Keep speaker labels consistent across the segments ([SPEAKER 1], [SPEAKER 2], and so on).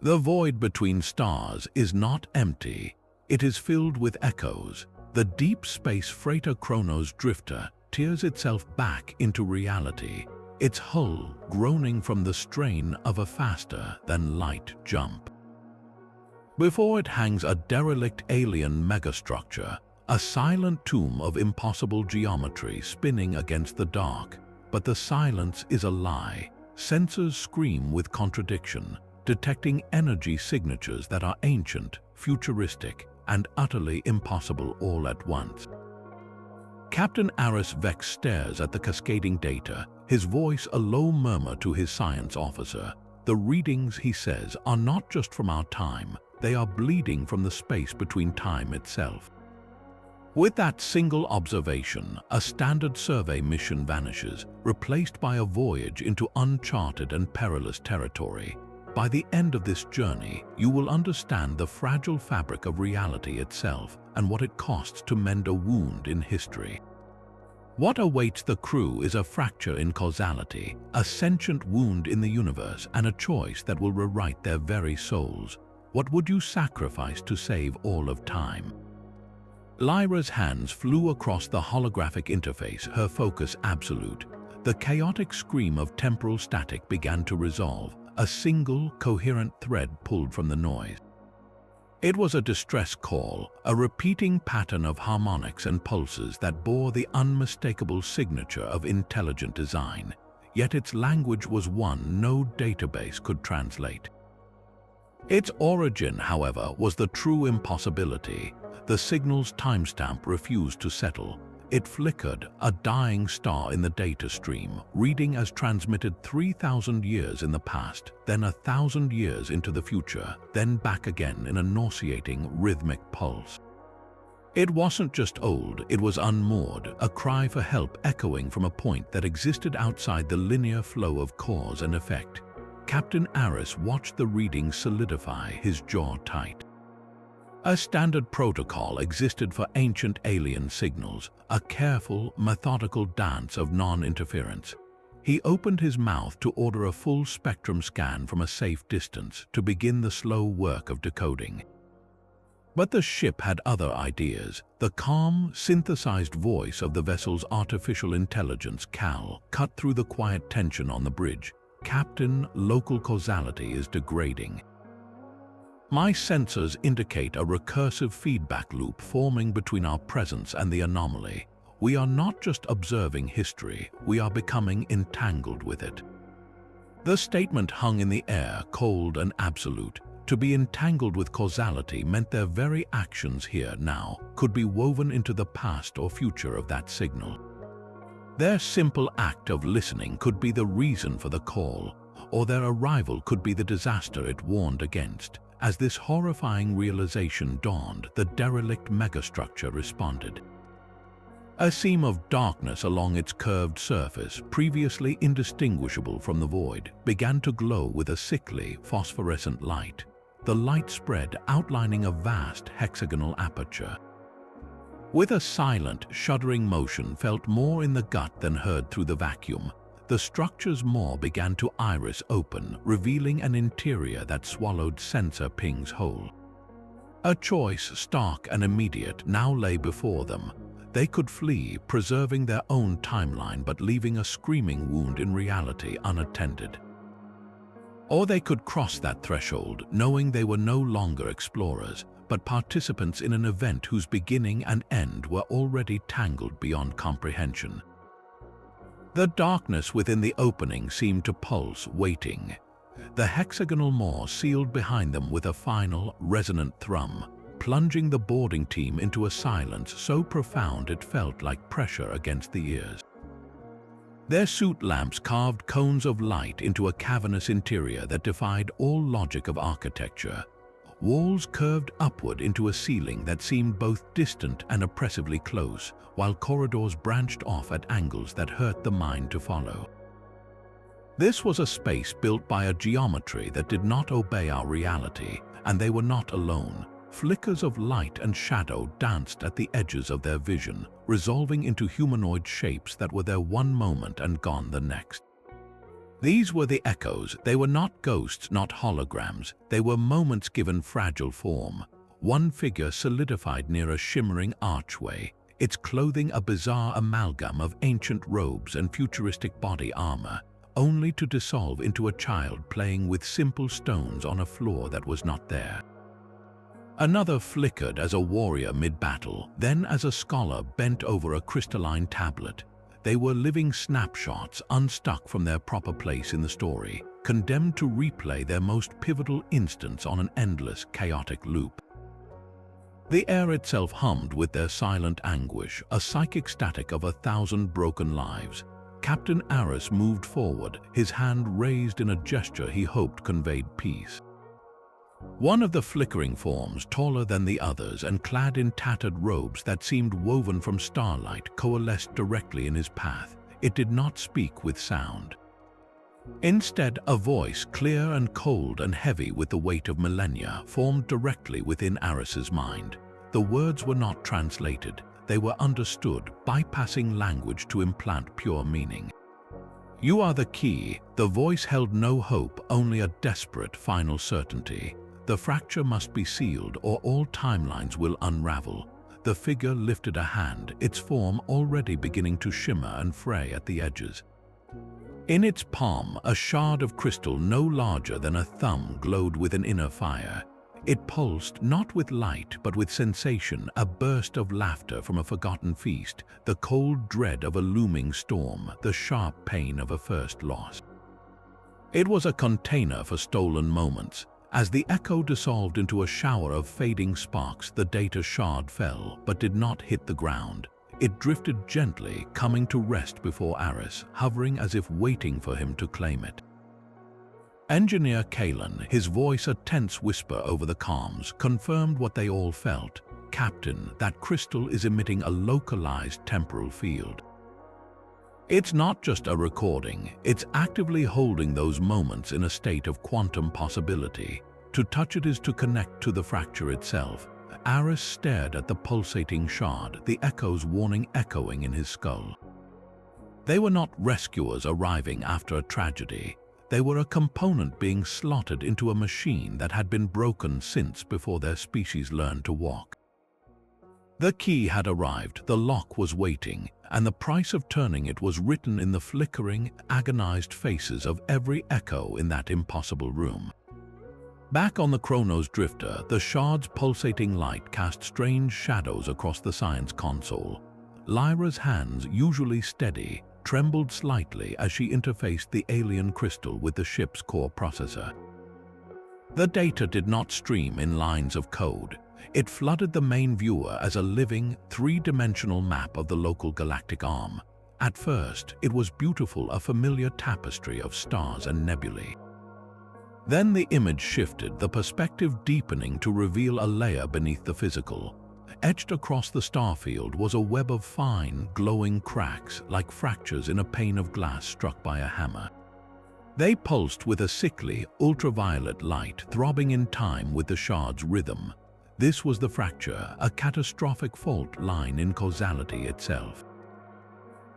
[SPEAKER 1] The void between stars is not empty, it is filled with echoes. The deep space freighter Chronos Drifter tears itself back into reality, its hull groaning from the strain of a faster-than-light jump. Before it hangs a derelict alien megastructure, a silent tomb of impossible geometry spinning against the dark. But the silence is a lie. Sensors scream with contradiction, detecting energy signatures that are ancient, futuristic, and utterly impossible all at once. Captain Aris Vex stares at the cascading data, his voice a low murmur to his science officer. The readings, he says, are not just from our time, they are bleeding from the space between time itself. With that single observation, a standard survey mission vanishes, replaced by a voyage into uncharted and perilous territory. By the end of this journey, you will understand the fragile fabric of reality itself and what it costs to mend a wound in history. What awaits the crew is a fracture in causality, a sentient wound in the universe, and a choice that will rewrite their very souls. What would you sacrifice to save all of time? Lyra's hands flew across the holographic interface, her focus absolute. The chaotic scream of temporal static began to resolve, a single, coherent thread pulled from the noise. It was a distress call, a repeating pattern of harmonics and pulses that bore the unmistakable signature of intelligent design, yet its language was one no database could translate. Its origin, however, was the true impossibility. The signal's timestamp refused to settle. It flickered, a dying star in the data stream, reading as transmitted 3,000 years in the past, then 1,000 years into the future, then back again in a nauseating, rhythmic pulse. It wasn't just old, it was unmoored, a cry for help echoing from a point that existed outside the linear flow of cause and effect. Captain Aris watched the reading solidify, his jaw tight. A standard protocol existed for ancient alien signals, a careful, methodical dance of non-interference. He opened his mouth to order a full-spectrum scan from a safe distance to begin the slow work of decoding. But the ship had other ideas. The calm, synthesized voice of the vessel's artificial intelligence, Cal, cut through the quiet tension on the bridge. "Captain, local causality is degrading. My sensors indicate a recursive feedback loop forming between our presence and the anomaly. We are not just observing history, we are becoming entangled with it." The statement hung in the air, cold and absolute. To be entangled with causality meant their very actions here now could be woven into the past or future of that signal. Their simple act of listening could be the reason for the call, or their arrival could be the disaster it warned against. As this horrifying realization dawned, the derelict megastructure responded. A seam of darkness along its curved surface, previously indistinguishable from the void, began to glow with a sickly, phosphorescent light. The light spread, outlining a vast hexagonal aperture. With a silent, shuddering motion felt more in the gut than heard through the vacuum, the structure's maw began to iris open, revealing an interior that swallowed sensor pings whole. A choice, stark and immediate, now lay before them. They could flee, preserving their own timeline but leaving a screaming wound in reality unattended. Or they could cross that threshold, knowing they were no longer explorers, but participants in an event whose beginning and end were already tangled beyond comprehension. The darkness within the opening seemed to pulse, waiting. The hexagonal maw sealed behind them with a final, resonant thrum, plunging the boarding team into a silence so profound it felt like pressure against the ears. Their suit lamps carved cones of light into a cavernous interior that defied all logic of architecture. Walls curved upward into a ceiling that seemed both distant and oppressively close, while corridors branched off at angles that hurt the mind to follow. This was a space built by a geometry that did not obey our reality, and they were not alone. Flickers of light and shadow danced at the edges of their vision, resolving into humanoid shapes that were there one moment and gone the next. These were the echoes. They were not ghosts, not holograms. They were moments given fragile form. One figure solidified near a shimmering archway, its clothing a bizarre amalgam of ancient robes and futuristic body armor, only to dissolve into a child playing with simple stones on a floor that was not there. Another flickered as a warrior mid-battle, then as a scholar bent over a crystalline tablet. They were living snapshots unstuck from their proper place in the story, condemned to replay their most pivotal instance on an endless, chaotic loop. The air itself hummed with their silent anguish, a psychic static of 1,000 broken lives. Captain Aris moved forward, his hand raised in a gesture he hoped conveyed peace. One of the flickering forms, taller than the others and clad in tattered robes that seemed woven from starlight, coalesced directly in his path. It did not speak with sound. Instead, a voice, clear and cold and heavy with the weight of millennia, formed directly within Aris's mind. The words were not translated. They were understood, bypassing language to implant pure meaning. "You are the key." The voice held no hope, only a desperate final certainty. The fracture must be sealed or all timelines will unravel. The figure lifted a hand, its form already beginning to shimmer and fray at the edges. In its palm, a shard of crystal no larger than a thumb glowed with an inner fire. It pulsed not with light but with sensation, a burst of laughter from a forgotten feast, the cold dread of a looming storm, the sharp pain of a first loss. It was a container for stolen moments. As the echo dissolved into a shower of fading sparks, the data shard fell but did not hit the ground. It drifted gently, coming to rest before Aris, hovering as if waiting for him to claim it. Engineer Kalen, his voice a tense whisper over the comms, confirmed what they all felt. "Captain, that crystal is emitting a localized temporal field. It's not just a recording, it's actively holding those moments in a state of quantum possibility. To touch it is to connect to the fracture itself." Aris stared at the pulsating shard, the echo's warning echoing in his skull. They were not rescuers arriving after a tragedy. They were a component being slotted into a machine that had been broken since before their species learned to walk. The key had arrived, the lock was waiting, and the price of turning it was written in the flickering, agonized faces of every echo in that impossible room. Back on the Chronos Drifter, the shard's pulsating light cast strange shadows across the science console. Lyra's hands, usually steady, trembled slightly as she interfaced the alien crystal with the ship's core processor. The data did not stream in lines of code. It flooded the main viewer as a living, three-dimensional map of the local galactic arm. At first, it was beautiful, a familiar tapestry of stars and nebulae. Then the image shifted, the perspective deepening to reveal a layer beneath the physical. Etched across the starfield was a web of fine, glowing cracks, like fractures in a pane of glass struck by a hammer. They pulsed with a sickly, ultraviolet light, throbbing in time with the shard's rhythm. This was the fracture, a catastrophic fault line in causality itself.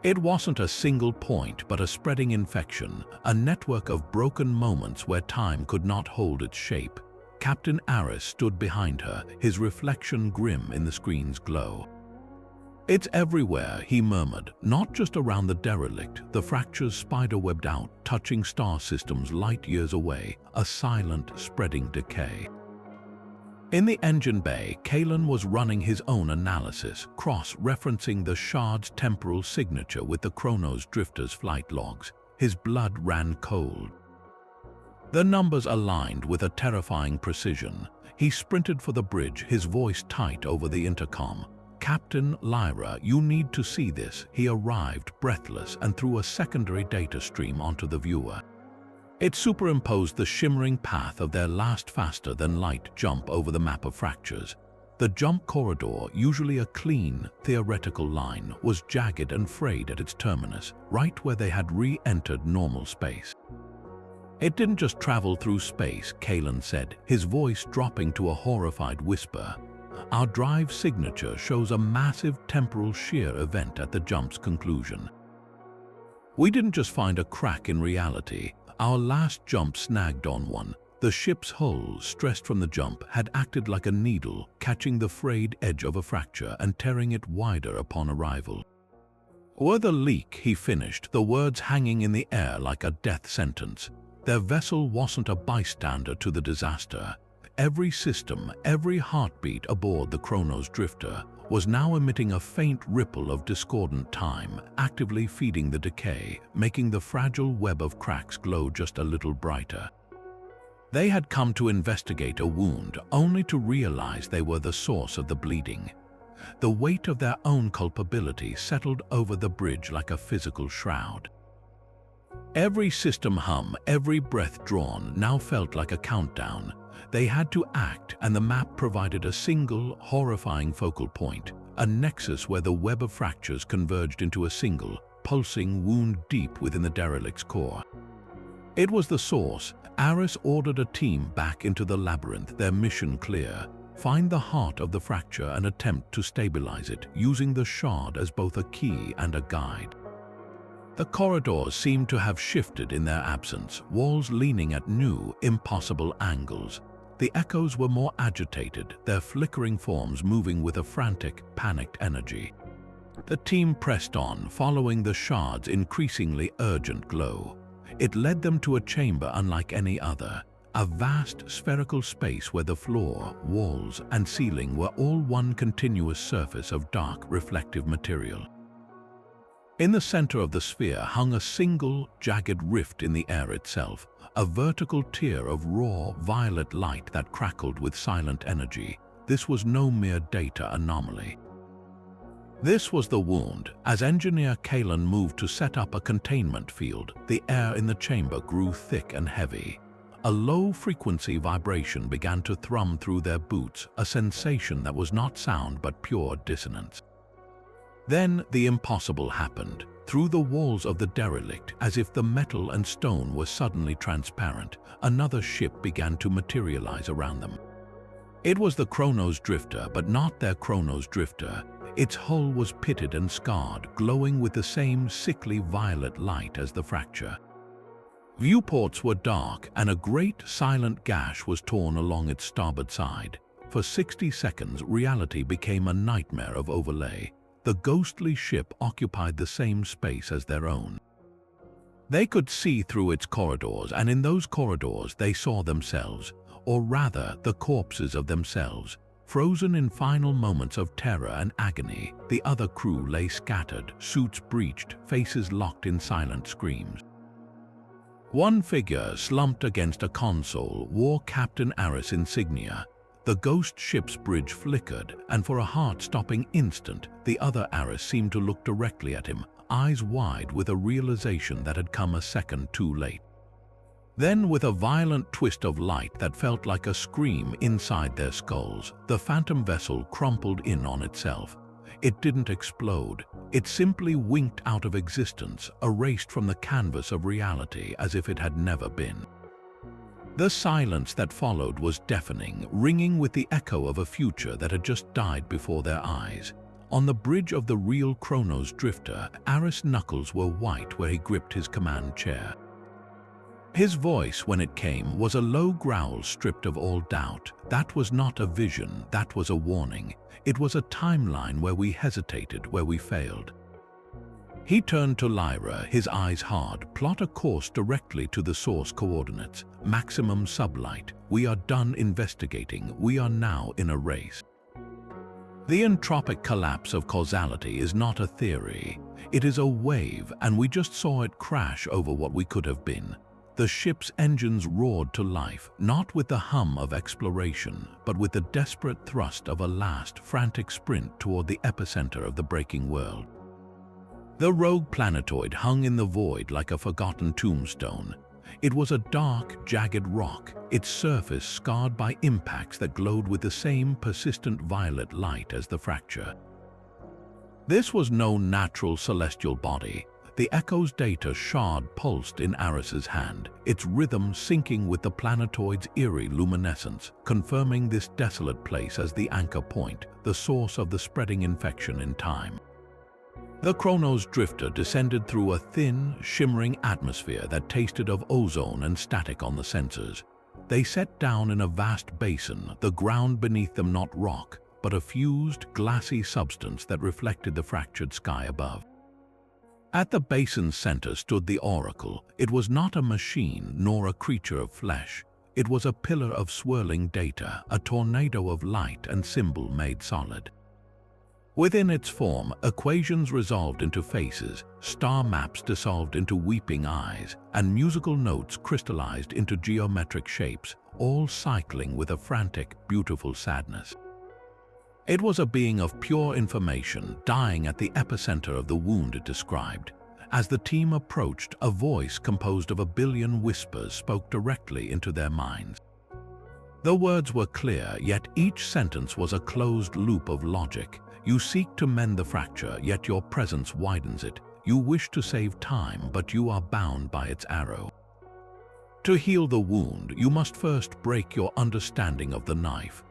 [SPEAKER 1] It wasn't a single point, but a spreading infection, a network of broken moments where time could not hold its shape. Captain Aris stood behind her, his reflection grim in the screen's glow. "It's everywhere," he murmured, "not just around the derelict." The fractures spiderwebbed out, touching star systems light years away, a silent, spreading decay. In the engine bay, Kalen was running his own analysis, cross-referencing the shard's temporal signature with the Chronos Drifter's flight logs. His blood ran cold. The numbers aligned with a terrifying precision. He sprinted for the bridge, his voice tight over the intercom. "Captain, Lyra, you need to see this." He arrived, breathless, and threw a secondary data stream onto the viewer. It superimposed the shimmering path of their last faster-than-light jump over the map of fractures. The jump corridor, usually a clean, theoretical line, was jagged and frayed at its terminus, right where they had re-entered normal space. "It didn't just travel through space," Kalen said, his voice dropping to a horrified whisper. "Our drive signature shows a massive temporal shear event at the jump's conclusion." We didn't just find a crack in reality. Our last jump snagged on one. The ship's hull, stressed from the jump, had acted like a needle, catching the frayed edge of a fracture and tearing it wider upon arrival. "Were the leak," he finished, the words hanging in the air like a death sentence. Their vessel wasn't a bystander to the disaster. Every system, every heartbeat aboard the Chronos Drifter was now emitting a faint ripple of discordant time, actively feeding the decay, making the fragile web of cracks glow just a little brighter. They had come to investigate a wound, only to realize they were the source of the bleeding. The weight of their own culpability settled over the bridge like a physical shroud. Every system hum, every breath drawn now felt like a countdown. They had to act, and the map provided a single, horrifying focal point, a nexus where the web of fractures converged into a single, pulsing wound deep within the derelict's core. It was the source. Aris ordered a team back into the labyrinth, their mission clear: find the heart of the fracture and attempt to stabilize it, using the shard as both a key and a guide. The corridors seemed to have shifted in their absence, walls leaning at new, impossible angles. The echoes were more agitated, their flickering forms moving with a frantic, panicked energy. The team pressed on, following the shard's increasingly urgent glow. It led them to a chamber unlike any other, a vast spherical space where the floor, walls, and ceiling were all one continuous surface of dark, reflective material. In the center of the sphere hung a single, jagged rift in the air itself, a vertical tier of raw, violet light that crackled with silent energy. This was no mere data anomaly. This was the wound. As engineer Kalen moved to set up a containment field, the air in the chamber grew thick and heavy. A low-frequency vibration began to thrum through their boots, a sensation that was not sound but pure dissonance. Then the impossible happened. Through the walls of the derelict, as if the metal and stone were suddenly transparent, another ship began to materialize around them. It was the Chronos Drifter, but not their Chronos Drifter. Its hull was pitted and scarred, glowing with the same sickly violet light as the fracture. Viewports were dark, and a great silent gash was torn along its starboard side. For 60 seconds, reality became a nightmare of overlay. The ghostly ship occupied the same space as their own. They could see through its corridors, and in those corridors they saw themselves, or rather, the corpses of themselves. Frozen in final moments of terror and agony, the other crew lay scattered, suits breached, faces locked in silent screams. One figure, slumped against a console, wore Captain Aris insignia. The ghost ship's bridge flickered, and for a heart-stopping instant, the other Aris seemed to look directly at him, eyes wide with a realization that had come a second too late. Then, with a violent twist of light that felt like a scream inside their skulls, the phantom vessel crumpled in on itself. It didn't explode. It simply winked out of existence, erased from the canvas of reality as if it had never been. The silence that followed was deafening, ringing with the echo of a future that had just died before their eyes. On the bridge of the real Chronos Drifter, Aris' knuckles were white where he gripped his command chair. His voice, when it came, was a low growl stripped of all doubt. That was not a vision, that was a warning. It was a timeline where we hesitated, where we failed. He turned to Lyra, his eyes hard. Plot a course directly to the source coordinates. Maximum sublight. We are done investigating. We are now in a race. The entropic collapse of causality is not a theory. It is a wave, and we just saw it crash over what we could have been. The ship's engines roared to life, not with the hum of exploration, but with the desperate thrust of a last, frantic sprint toward the epicenter of the breaking world. The rogue planetoid hung in the void like a forgotten tombstone. It was a dark, jagged rock, its surface scarred by impacts that glowed with the same persistent violet light as the fracture. This was no natural celestial body. The echo's data shard pulsed in Aris's hand, its rhythm syncing with the planetoid's eerie luminescence, confirming this desolate place as the anchor point, the source of the spreading infection in time. The Chronos Drifter descended through a thin, shimmering atmosphere that tasted of ozone and static on the sensors. They set down in a vast basin, the ground beneath them not rock, but a fused, glassy substance that reflected the fractured sky above. At the basin's center stood the Oracle. It was not a machine nor a creature of flesh. It was a pillar of swirling data, a tornado of light and symbol made solid. Within its form, equations resolved into faces, star maps dissolved into weeping eyes, and musical notes crystallized into geometric shapes, all cycling with a frantic, beautiful sadness. It was a being of pure information, dying at the epicenter of the wound it described. As the team approached, a voice composed of a billion whispers spoke directly into their minds. The words were clear, yet each sentence was a closed loop of logic. You seek to mend the fracture, yet your presence widens it. You wish to save time, but you are bound by its arrow. To heal the wound, you must first break your understanding of the knife.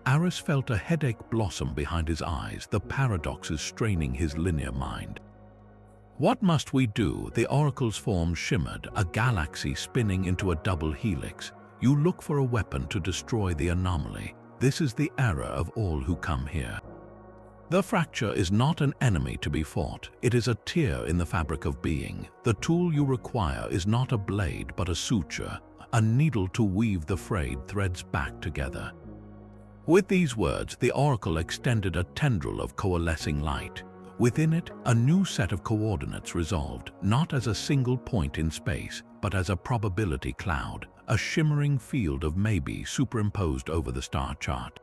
[SPEAKER 1] Aris felt a headache blossom behind his eyes, the paradoxes straining his linear mind. What must we do? The Oracle's form shimmered, a galaxy spinning into a double helix. You look for a weapon to destroy the anomaly. This is the error of all who come here. The fracture is not an enemy to be fought. It is a tear in the fabric of being. The tool you require is not a blade, but a suture, a needle to weave the frayed threads back together. With these words, the Oracle extended a tendril of coalescing light. Within it, a new set of coordinates resolved, not as a single point in space, but as a probability cloud, a shimmering field of maybe superimposed over the star chart.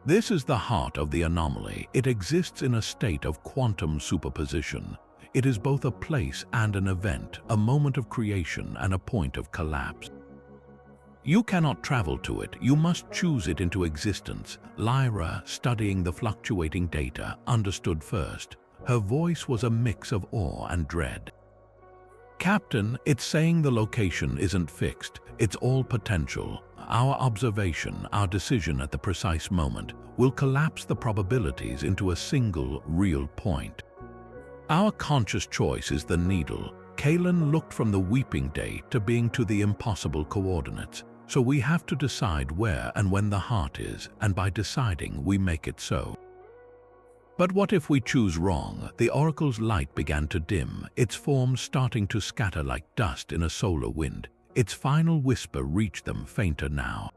[SPEAKER 1] This is the heart of the anomaly. It exists in a state of quantum superposition. It is both a place and an event, a moment of creation and a point of collapse. You cannot travel to it, you must choose it into existence. Lyra, studying the fluctuating data, understood first. Her voice was a mix of awe and dread. Captain, it's saying the location isn't fixed, it's all potential. Our observation, our decision at the precise moment, will collapse the probabilities into a single, real point. Our conscious choice is the needle. Kalen looked from the weeping day to being to the impossible coordinates. So we have to decide where and when the heart is, and by deciding we make it so. But what if we choose wrong? The Oracle's light began to dim, its form starting to scatter like dust in a solar wind. Its final whisper reached them, fainter now.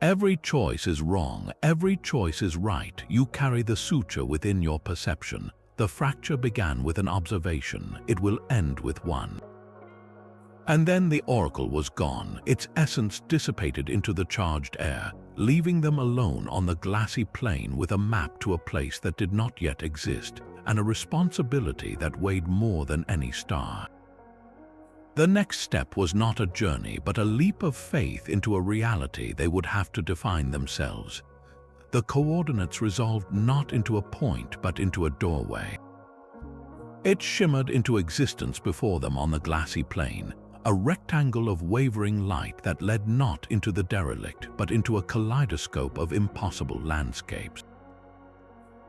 [SPEAKER 1] Every choice is wrong, every choice is right. You carry the suture within your perception. The fracture began with an observation, it will end with one. And then the Oracle was gone, its essence dissipated into the charged air, leaving them alone on the glassy plain with a map to a place that did not yet exist, and a responsibility that weighed more than any star. The next step was not a journey, but a leap of faith into a reality they would have to define themselves. The coordinates resolved not into a point, but into a doorway. It shimmered into existence before them on the glassy plain, a rectangle of wavering light that led not into the derelict, but into a kaleidoscope of impossible landscapes.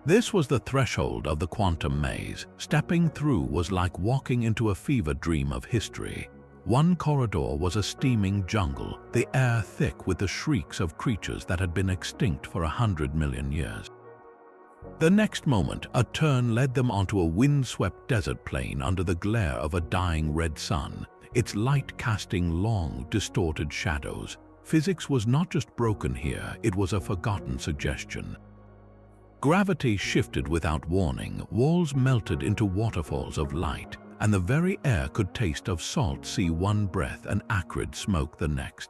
[SPEAKER 1] This was the threshold of the quantum maze. Stepping through was like walking into a fever dream of history. One corridor was a steaming jungle, the air thick with the shrieks of creatures that had been extinct for 100 million years. The next moment, a turn led them onto a wind-swept desert plain under the glare of a dying red sun, its light casting long, distorted shadows. Physics was not just broken here, it was a forgotten suggestion. Gravity shifted without warning, walls melted into waterfalls of light, and the very air could taste of salt sea one breath and acrid smoke the next.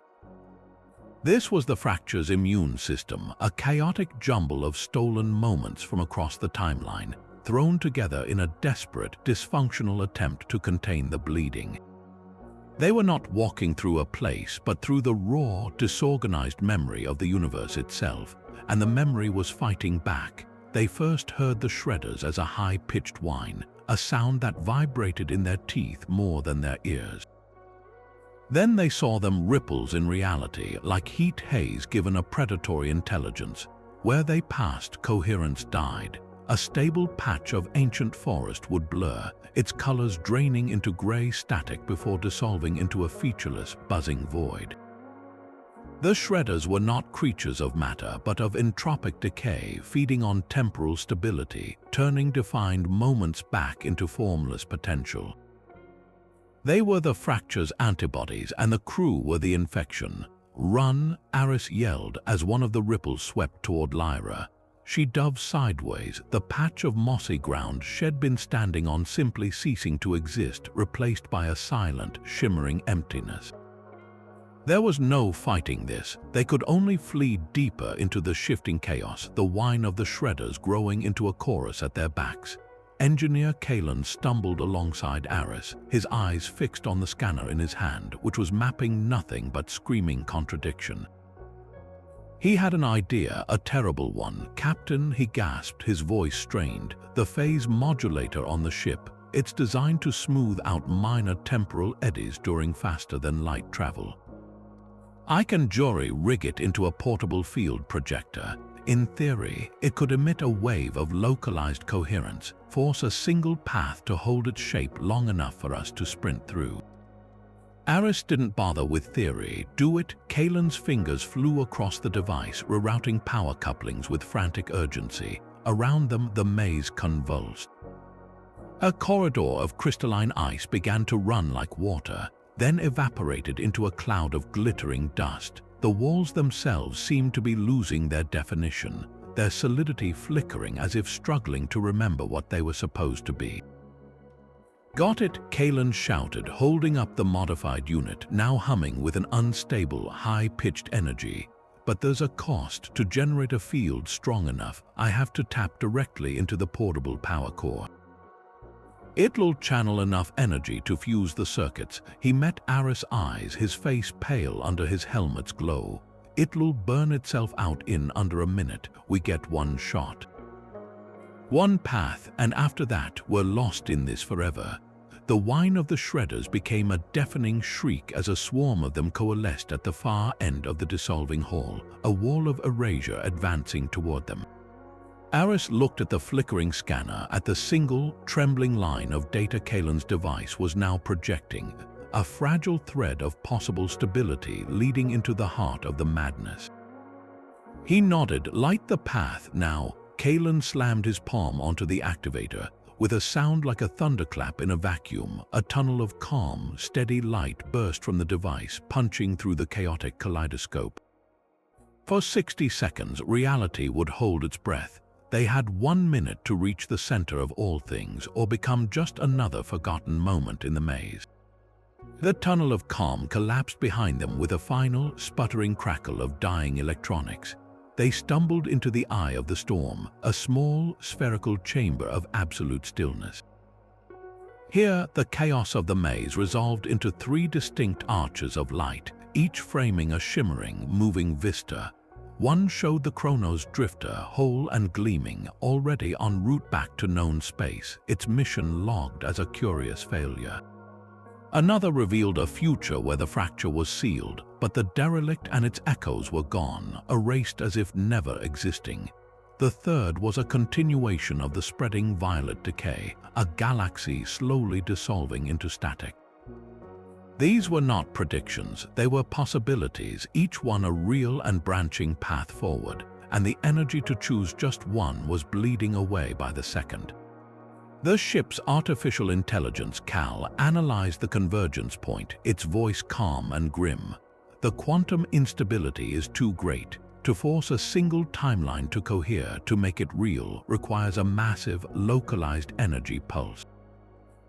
[SPEAKER 1] This was the fracture's immune system, a chaotic jumble of stolen moments from across the timeline, thrown together in a desperate, dysfunctional attempt to contain the bleeding. They were not walking through a place, but through the raw, disorganized memory of the universe itself, and the memory was fighting back. They first heard the shredders as a high-pitched whine, a sound that vibrated in their teeth more than their ears. Then they saw them ripples in reality, like heat haze given a predatory intelligence. Where they passed, coherence died. A stable patch of ancient forest would blur, its colors draining into gray static before dissolving into a featureless, buzzing void. The shredders were not creatures of matter, but of entropic decay, feeding on temporal stability, turning defined moments back into formless potential. They were the fracture's antibodies, and the crew were the infection. "Run," Aris yelled as one of the ripples swept toward Lyra. She dove sideways, the patch of mossy ground she'd been standing on simply ceasing to exist, replaced by a silent, shimmering emptiness. There was no fighting this. They could only flee deeper into the shifting chaos, the whine of the shredders growing into a chorus at their backs. Engineer Kalen stumbled alongside Aris, his eyes fixed on the scanner in his hand, which was mapping nothing but screaming contradiction. He had an idea, a terrible one. "Captain," he gasped, his voice strained. "The phase modulator on the ship. It's designed to smooth out minor temporal eddies during faster-than-light travel. I can jury-rig it into a portable field projector. In theory, it could emit a wave of localized coherence, force a single path to hold its shape long enough for us to sprint through." Aris didn't bother with theory. "Do it." Kalen's fingers flew across the device, rerouting power couplings with frantic urgency. Around them, the maze convulsed. A corridor of crystalline ice began to run like water, then evaporated into a cloud of glittering dust. The walls themselves seemed to be losing their definition, their solidity flickering as if struggling to remember what they were supposed to be. "Got it," Kalen shouted, holding up the modified unit, now humming with an unstable, high-pitched energy. "But there's a cost. To generate a field strong enough, I have to tap directly into the portable power core. It'll channel enough energy to fuse the circuits." He met Aris' eyes, his face pale under his helmet's glow. "It'll burn itself out in under a minute. We get one shot. One path, and after that, we're lost in this forever." The whine of the shredders became a deafening shriek as a swarm of them coalesced at the far end of the dissolving hall, a wall of erasure advancing toward them. Aris looked at the flickering scanner, at the single, trembling line of data Kalen's device was now projecting, a fragile thread of possible stability leading into the heart of the madness. He nodded. "Light the path now." Kalen slammed his palm onto the activator. With a sound like a thunderclap in a vacuum, a tunnel of calm, steady light burst from the device, punching through the chaotic kaleidoscope. For 60 seconds, reality would hold its breath. They had 1 minute to reach the center of all things, or become just another forgotten moment in the maze. The tunnel of calm collapsed behind them with a final, sputtering crackle of dying electronics. They stumbled into the eye of the storm, a small, spherical chamber of absolute stillness. Here, the chaos of the maze resolved into 3 distinct arches of light, each framing a shimmering, moving vista. One showed the Chronos Drifter, whole and gleaming, already en route back to known space, its mission logged as a curious failure. Another revealed a future where the fracture was sealed, but the derelict and its echoes were gone, erased as if never existing. The third was a continuation of the spreading violet decay, a galaxy slowly dissolving into static. These were not predictions, they were possibilities, each one a real and branching path forward, and the energy to choose just one was bleeding away by the second. The ship's artificial intelligence, Cal, analyzed the convergence point, its voice calm and grim. "The quantum instability is too great. To force a single timeline to cohere, to make it real, requires a massive, localized energy pulse.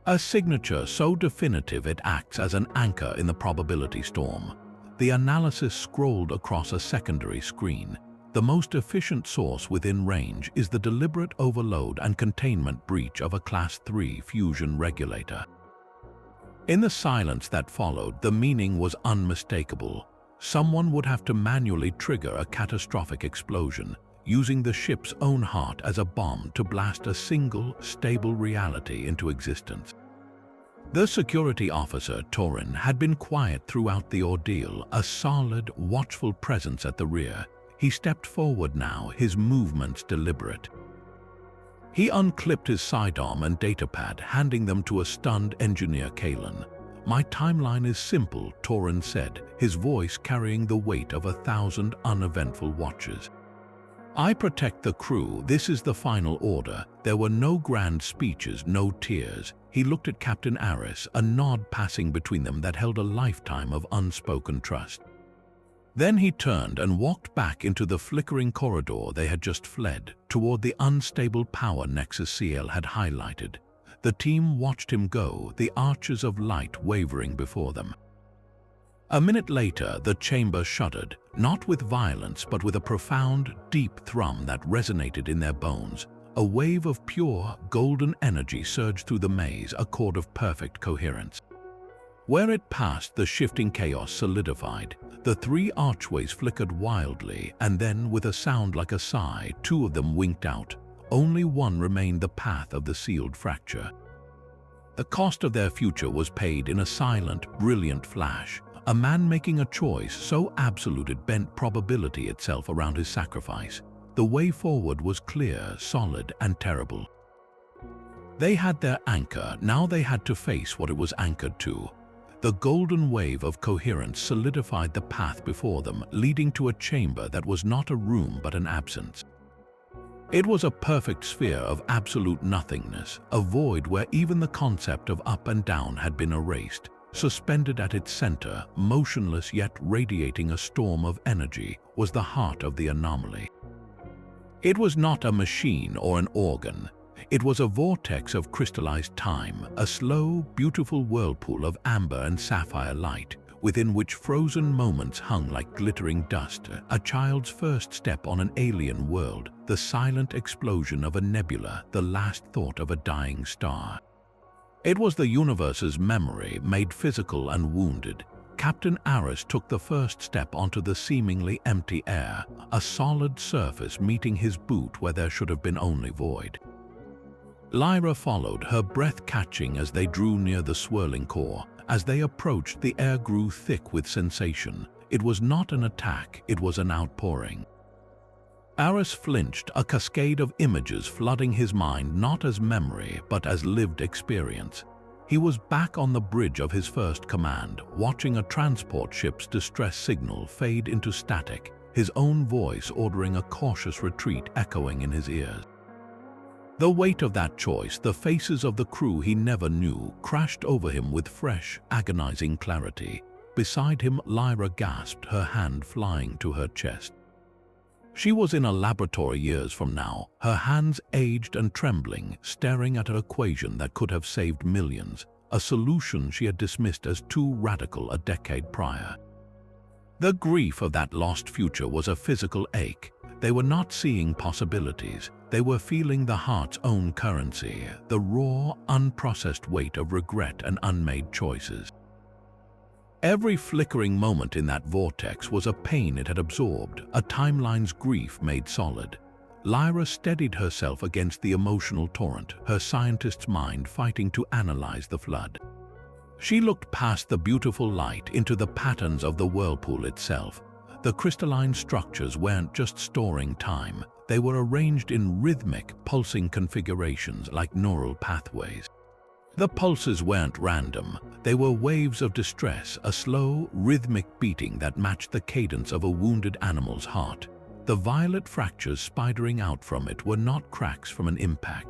[SPEAKER 1] A signature so definitive it acts as an anchor in the probability storm." The analysis scrolled across a secondary screen. "The most efficient source within range is the deliberate overload and containment breach of a Class 3 fusion regulator." In the silence that followed, the meaning was unmistakable. Someone would have to manually trigger a catastrophic explosion, using the ship's own heart as a bomb to blast a single, stable reality into existence. The security officer, Torin, had been quiet throughout the ordeal, a solid, watchful presence at the rear. He stepped forward now, his movements deliberate. He unclipped his sidearm and datapad, handing them to a stunned engineer Kalen. "My timeline is simple," Torin said, his voice carrying the weight of 1,000 uneventful watches. "I protect the crew. This is the final order." There were no grand speeches, no tears. He looked at Captain Aris, a nod passing between them that held a lifetime of unspoken trust. Then he turned and walked back into the flickering corridor they had just fled, toward the unstable power nexus CL had highlighted. The team watched him go, the arches of light wavering before them. A minute later, the chamber shuddered, not with violence but with a profound, deep thrum that resonated in their bones. A wave of pure, golden energy surged through the maze, a chord of perfect coherence. Where it passed, the shifting chaos solidified. The 3 archways flickered wildly, and then, with a sound like a sigh, 2 of them winked out. Only one remained, the path of the sealed fracture. The cost of their future was paid in a silent, brilliant flash. A man making a choice so absolute it bent probability itself around his sacrifice. The way forward was clear, solid, and terrible. They had their anchor, now they had to face what it was anchored to. The golden wave of coherence solidified the path before them, leading to a chamber that was not a room but an absence. It was a perfect sphere of absolute nothingness, a void where even the concept of up and down had been erased. Suspended at its center, motionless yet radiating a storm of energy, was the heart of the anomaly. It was not a machine or an organ. It was a vortex of crystallized time, a slow, beautiful whirlpool of amber and sapphire light, within which frozen moments hung like glittering dust, a child's first step on an alien world, the silent explosion of a nebula, the last thought of a dying star. It was the universe's memory, made physical and wounded. Captain Aris took the first step onto the seemingly empty air, a solid surface meeting his boot where there should have been only void. Lyra followed, her breath catching as they drew near the swirling core. As they approached, the air grew thick with sensation. It was not an attack, it was an outpouring. Aris flinched, a cascade of images flooding his mind not as memory but as lived experience. He was back on the bridge of his first command, watching a transport ship's distress signal fade into static, his own voice ordering a cautious retreat echoing in his ears. The weight of that choice, the faces of the crew he never knew, crashed over him with fresh, agonizing clarity. Beside him, Lyra gasped, her hand flying to her chest. She was in a laboratory years from now, her hands aged and trembling, staring at an equation that could have saved millions, a solution she had dismissed as too radical a decade prior. The grief of that lost future was a physical ache. They were not seeing possibilities. They were feeling the heart's own currency, the raw, unprocessed weight of regret and unmade choices. Every flickering moment in that vortex was a pain it had absorbed, a timeline's grief made solid. Lyra steadied herself against the emotional torrent, her scientist's mind fighting to analyze the flood. She looked past the beautiful light into the patterns of the whirlpool itself. The crystalline structures weren't just storing time, they were arranged in rhythmic, pulsing configurations like neural pathways. The pulses weren't random, they were waves of distress, a slow, rhythmic beating that matched the cadence of a wounded animal's heart. The violet fractures spidering out from it were not cracks from an impact.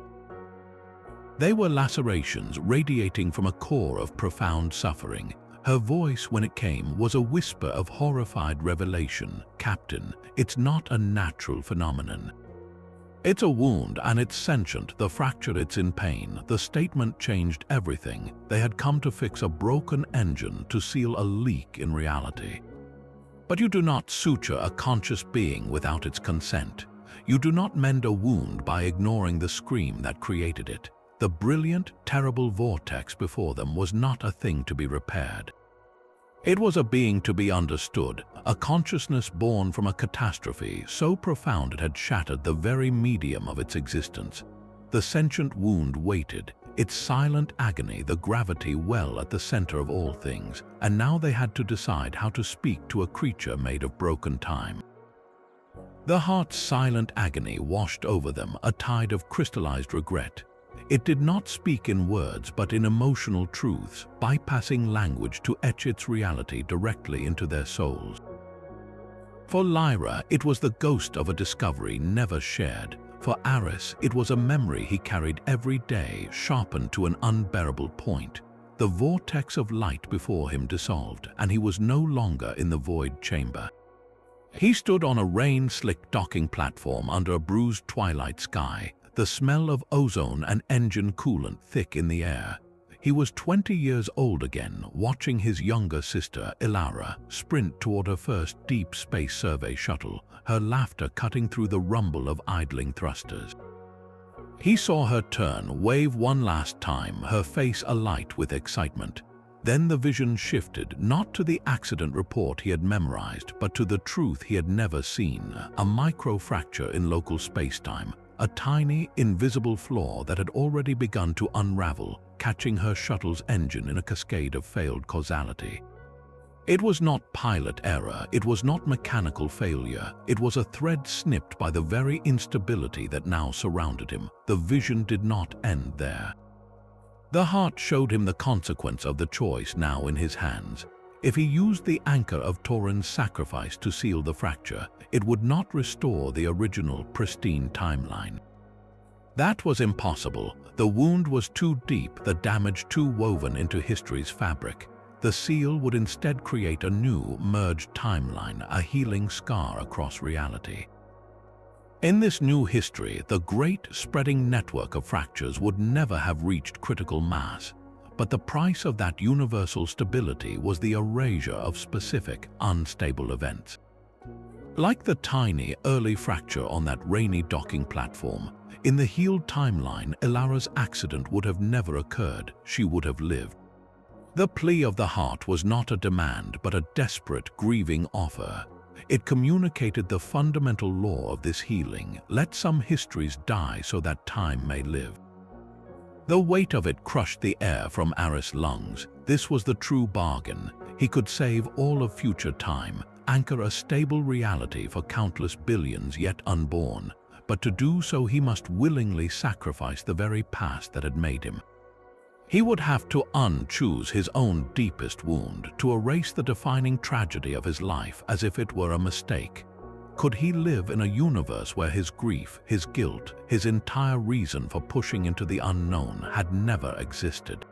[SPEAKER 1] They were lacerations radiating from a core of profound suffering. Her voice, when it came, was a whisper of horrified revelation. "Captain, it's not a natural phenomenon. It's a wound and it's sentient. The fracture, it's in pain." The statement changed everything. They had come to fix a broken engine, to seal a leak in reality. But you do not suture a conscious being without its consent. You do not mend a wound by ignoring the scream that created it. The brilliant, terrible vortex before them was not a thing to be repaired. It was a being to be understood, a consciousness born from a catastrophe so profound it had shattered the very medium of its existence. The sentient wound waited, its silent agony, the gravity well at the center of all things, and now they had to decide how to speak to a creature made of broken time. The heart's silent agony washed over them, a tide of crystallized regret. It did not speak in words but in emotional truths, bypassing language to etch its reality directly into their souls. For Lyra, it was the ghost of a discovery never shared. For Aris, it was a memory he carried every day, sharpened to an unbearable point. The vortex of light before him dissolved, and he was no longer in the void chamber. He stood on a rain-slicked docking platform under a bruised twilight sky, the smell of ozone and engine coolant thick in the air. He was 20 years old again, watching his younger sister, Ilara, sprint toward her first deep space survey shuttle, her laughter cutting through the rumble of idling thrusters. He saw her turn, wave one last time, her face alight with excitement. Then the vision shifted, not to the accident report he had memorized, but to the truth he had never seen, a microfracture in local spacetime, a tiny, invisible flaw that had already begun to unravel, catching her shuttle's engine in a cascade of failed causality. It was not pilot error, it was not mechanical failure, it was a thread snipped by the very instability that now surrounded him. The vision did not end there. The heart showed him the consequence of the choice now in his hands. If he used the anchor of Taurin's sacrifice to seal the fracture, it would not restore the original, pristine timeline. That was impossible. The wound was too deep, the damage too woven into history's fabric. The seal would instead create a new, merged timeline, a healing scar across reality. In this new history, the great, spreading network of fractures would never have reached critical mass. But the price of that universal stability was the erasure of specific, unstable events. Like the tiny, early fracture on that rainy docking platform, in the healed timeline, Ilara's accident would have never occurred. She would have lived. The plea of the heart was not a demand, but a desperate, grieving offer. It communicated the fundamental law of this healing: let some histories die so that time may live. The weight of it crushed the air from Aris' lungs. This was the true bargain. He could save all of future time, anchor a stable reality for countless billions yet unborn. But to do so he must willingly sacrifice the very past that had made him. He would have to unchoose his own deepest wound, to erase the defining tragedy of his life as if it were a mistake. Could he live in a universe where his grief, his guilt, his entire reason for pushing into the unknown had never existed?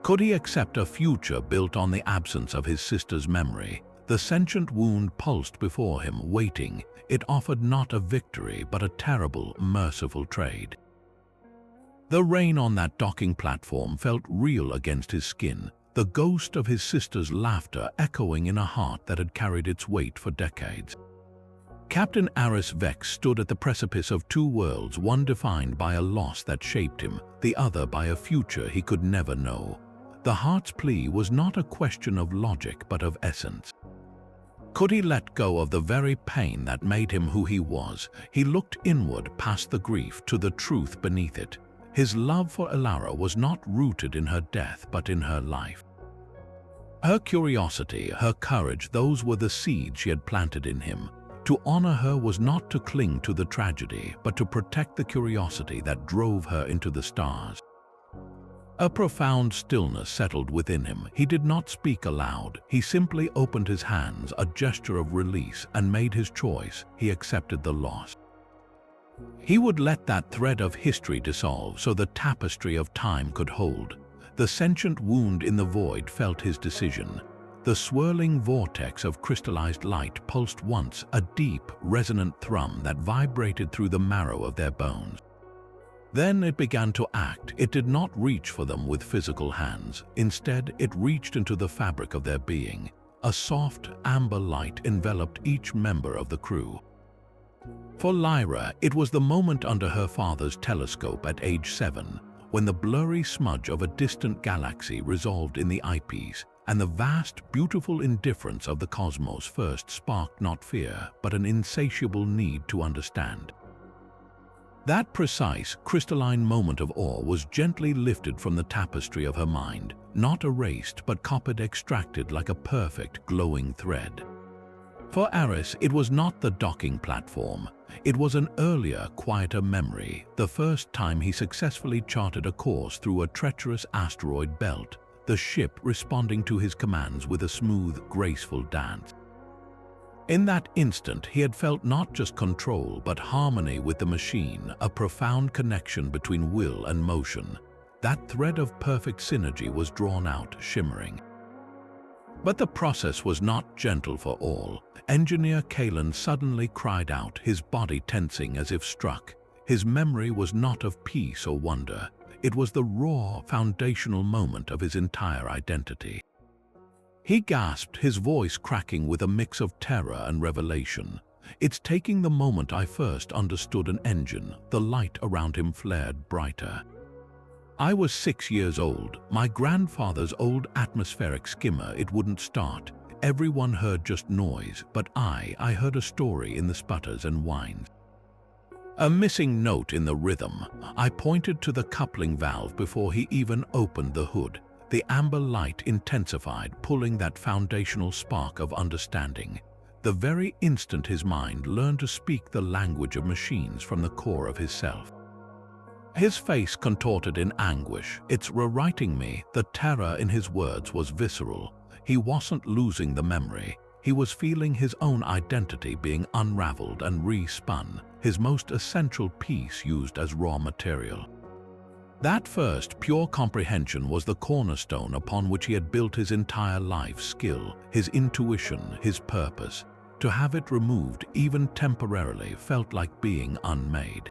[SPEAKER 1] Could he accept a future built on the absence of his sister's memory? The sentient wound pulsed before him, waiting. It offered not a victory, but a terrible, merciful trade. The rain on that docking platform felt real against his skin, the ghost of his sister's laughter echoing in a heart that had carried its weight for decades. Captain Aris Vex stood at the precipice of two worlds, one defined by a loss that shaped him, the other by a future he could never know. The heart's plea was not a question of logic, but of essence. Could he let go of the very pain that made him who he was? He looked inward, past the grief, to the truth beneath it. His love for Ilara was not rooted in her death, but in her life. Her curiosity, her courage, those were the seeds she had planted in him. To honor her was not to cling to the tragedy, but to protect the curiosity that drove her into the stars. A profound stillness settled within him. He did not speak aloud. He simply opened his hands, a gesture of release, and made his choice. He accepted the loss. He would let that thread of history dissolve so the tapestry of time could hold. The sentient wound in the void felt his decision. The swirling vortex of crystallized light pulsed once, a deep, resonant thrum that vibrated through the marrow of their bones. Then it began to act. It did not reach for them with physical hands. Instead, it reached into the fabric of their being. A soft, amber light enveloped each member of the crew. For Lyra, it was the moment under her father's telescope at age 7, when the blurry smudge of a distant galaxy resolved in the eyepiece, and the vast, beautiful indifference of the cosmos first sparked not fear, but an insatiable need to understand. That precise, crystalline moment of awe was gently lifted from the tapestry of her mind, not erased but copied, extracted like a perfect, glowing thread. For Aris, it was not the docking platform. It was an earlier, quieter memory, the first time he successfully charted a course through a treacherous asteroid belt, the ship responding to his commands with a smooth, graceful dance. In that instant, he had felt not just control, but harmony with the machine, a profound connection between will and motion. That thread of perfect synergy was drawn out, shimmering. But the process was not gentle for all. Engineer Kalen suddenly cried out, his body tensing as if struck. His memory was not of peace or wonder. It was the raw, foundational moment of his entire identity. He gasped, his voice cracking with a mix of terror and revelation. "It's taking the moment I first understood an engine." The light around him flared brighter. "I was 6 years old. My grandfather's old atmospheric skimmer, it wouldn't start. Everyone heard just noise, but I heard a story in the sputters and whines. A missing note in the rhythm." I pointed to the coupling valve before he even opened the hood. The amber light intensified, pulling that foundational spark of understanding. The very instant his mind learned to speak the language of machines from the core of his self. His face contorted in anguish. "It's rewriting me." The terror in his words was visceral. He wasn't losing the memory. He was feeling his own identity being unraveled and re-spun, his most essential piece used as raw material. That first, pure comprehension was the cornerstone upon which he had built his entire life skill, his intuition, his purpose. To have it removed, even temporarily, felt like being unmade.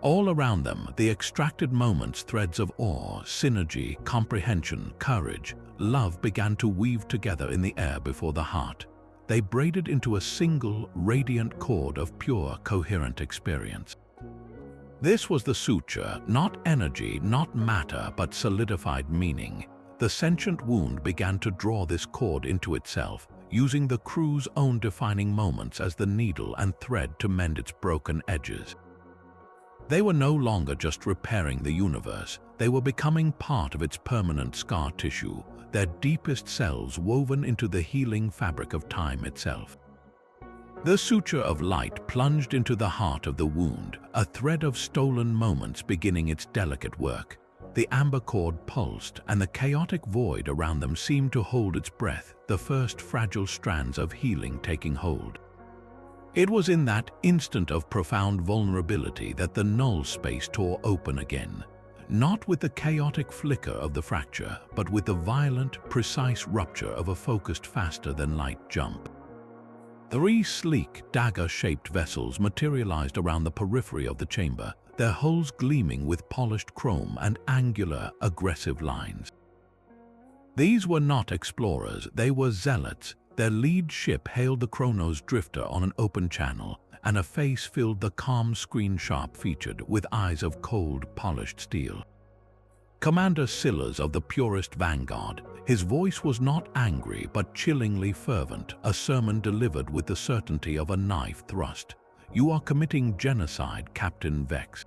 [SPEAKER 1] All around them, the extracted moments, threads of awe, synergy, comprehension, courage, love began to weave together in the air before the heart. They braided into a single, radiant cord of pure, coherent experience. This was the suture, not energy, not matter, but solidified meaning. The sentient wound began to draw this cord into itself, using the crew's own defining moments as the needle and thread to mend its broken edges. They were no longer just repairing the universe, they were becoming part of its permanent scar tissue, their deepest cells woven into the healing fabric of time itself. The suture of light plunged into the heart of the wound, a thread of stolen moments beginning its delicate work. The amber cord pulsed, and the chaotic void around them seemed to hold its breath, the first fragile strands of healing taking hold. It was in that instant of profound vulnerability that the null space tore open again, not with the chaotic flicker of the fracture, but with the violent, precise rupture of a focused faster-than-light jump. 3 sleek, dagger-shaped vessels materialized around the periphery of the chamber, their hulls gleaming with polished chrome and angular, aggressive lines. These were not explorers, they were zealots. Their lead ship hailed the Chronos Drifter on an open channel, and a face filled the calm screen sharp-featured, with eyes of cold, polished steel. Commander Sillars of the Purist Vanguard. His voice was not angry but chillingly fervent, a sermon delivered with the certainty of a knife thrust. "You are committing genocide, Captain Vex.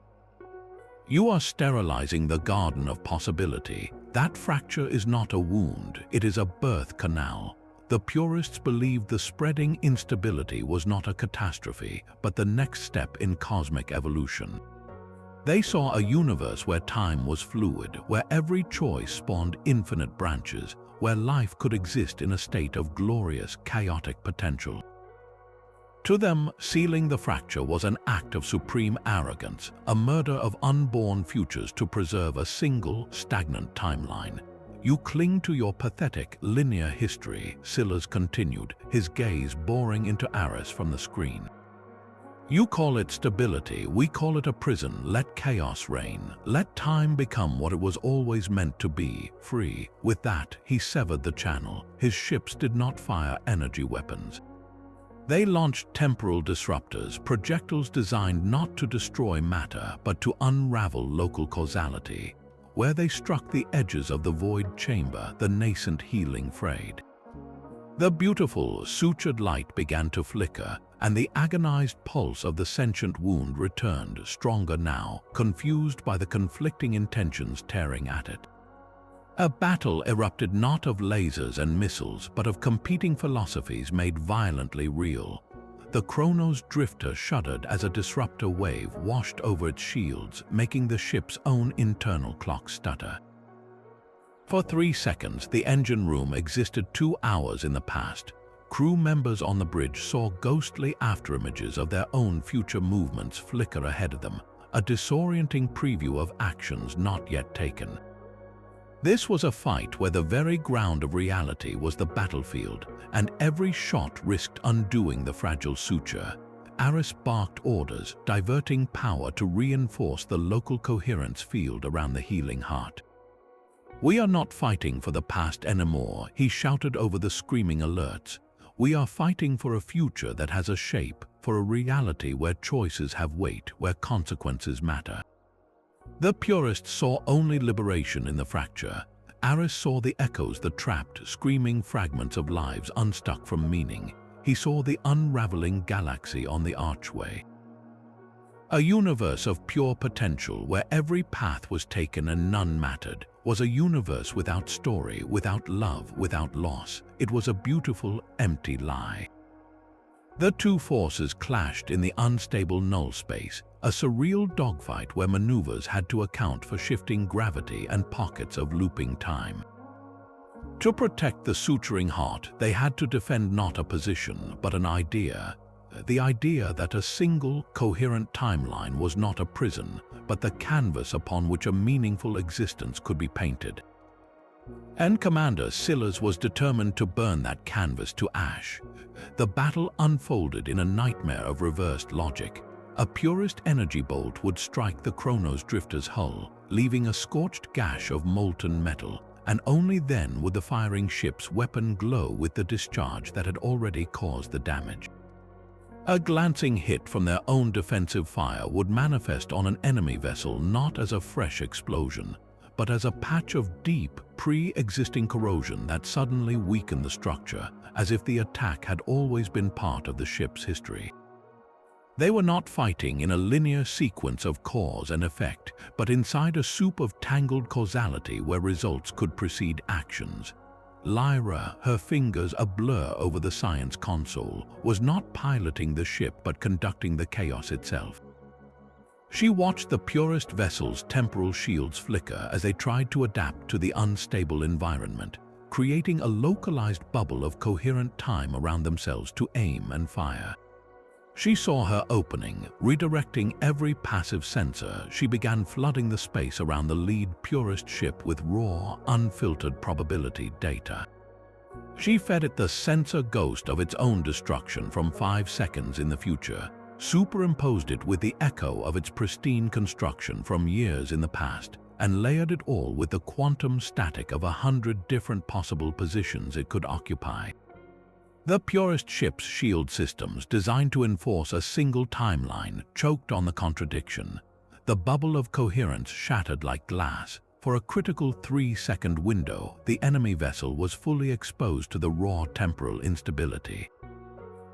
[SPEAKER 1] You are sterilizing the garden of possibility. That fracture is not a wound, it is a birth canal." The Purists believed the spreading instability was not a catastrophe, but the next step in cosmic evolution. They saw a universe where time was fluid, where every choice spawned infinite branches, where life could exist in a state of glorious, chaotic potential. To them, sealing the fracture was an act of supreme arrogance, a murder of unborn futures to preserve a single, stagnant timeline. "You cling to your pathetic, linear history," Sillars continued, his gaze boring into Aris from the screen. "You call it stability, we call it a prison. Let chaos reign. Let time become what it was always meant to be, free." With that, he severed the channel. His ships did not fire energy weapons. They launched temporal disruptors, projectiles designed not to destroy matter, but to unravel local causality. Where they struck the edges of the void chamber, the nascent healing frayed. The beautiful, sutured light began to flicker, and the agonized pulse of the sentient wound returned, stronger now, confused by the conflicting intentions tearing at it. A battle erupted not of lasers and missiles, but of competing philosophies made violently real. The Chronos Drifter shuddered as a disruptor wave washed over its shields, making the ship's own internal clock stutter. For 3 seconds, the engine room existed 2 hours in the past. Crew members on the bridge saw ghostly afterimages of their own future movements flicker ahead of them, a disorienting preview of actions not yet taken. This was a fight where the very ground of reality was the battlefield, and every shot risked undoing the fragile suture. Aris barked orders, diverting power to reinforce the local coherence field around the healing heart. "We are not fighting for the past anymore," he shouted over the screaming alerts. "We are fighting for a future that has a shape, for a reality where choices have weight, where consequences matter." The Purists saw only liberation in the fracture. Aris saw the echoes, the trapped, screaming fragments of lives unstuck from meaning. He saw the unraveling galaxy on the archway. A universe of pure potential where every path was taken and none mattered, was a universe without story, without love, without loss. It was a beautiful, empty lie. The two forces clashed in the unstable null space, a surreal dogfight where maneuvers had to account for shifting gravity and pockets of looping time. To protect the suturing heart, they had to defend not a position, but an idea. The idea that a single, coherent timeline was not a prison, but the canvas upon which a meaningful existence could be painted. And Commander Silas was determined to burn that canvas to ash. The battle unfolded in a nightmare of reversed logic. A Purist energy bolt would strike the Chronos Drifter's hull, leaving a scorched gash of molten metal, and only then would the firing ship's weapon glow with the discharge that had already caused the damage. A glancing hit from their own defensive fire would manifest on an enemy vessel not as a fresh explosion, but as a patch of deep, pre-existing corrosion that suddenly weakened the structure, as if the attack had always been part of the ship's history. They were not fighting in a linear sequence of cause and effect, but inside a soup of tangled causality where results could precede actions. Lyra, her fingers a blur over the science console, was not piloting the ship but conducting the chaos itself. She watched the Purist vessel's temporal shields flicker as they tried to adapt to the unstable environment, creating a localized bubble of coherent time around themselves to aim and fire. She saw her opening, redirecting every passive sensor. She began flooding the space around the lead Purist ship with raw, unfiltered probability data. She fed it the sensor ghost of its own destruction from 5 seconds in the future, superimposed it with the echo of its pristine construction from years in the past, and layered it all with the quantum static of 100 different possible positions it could occupy. The Purist ship's shield systems, designed to enforce a single timeline, choked on the contradiction. The bubble of coherence shattered like glass. For a critical 3-second window, the enemy vessel was fully exposed to the raw temporal instability.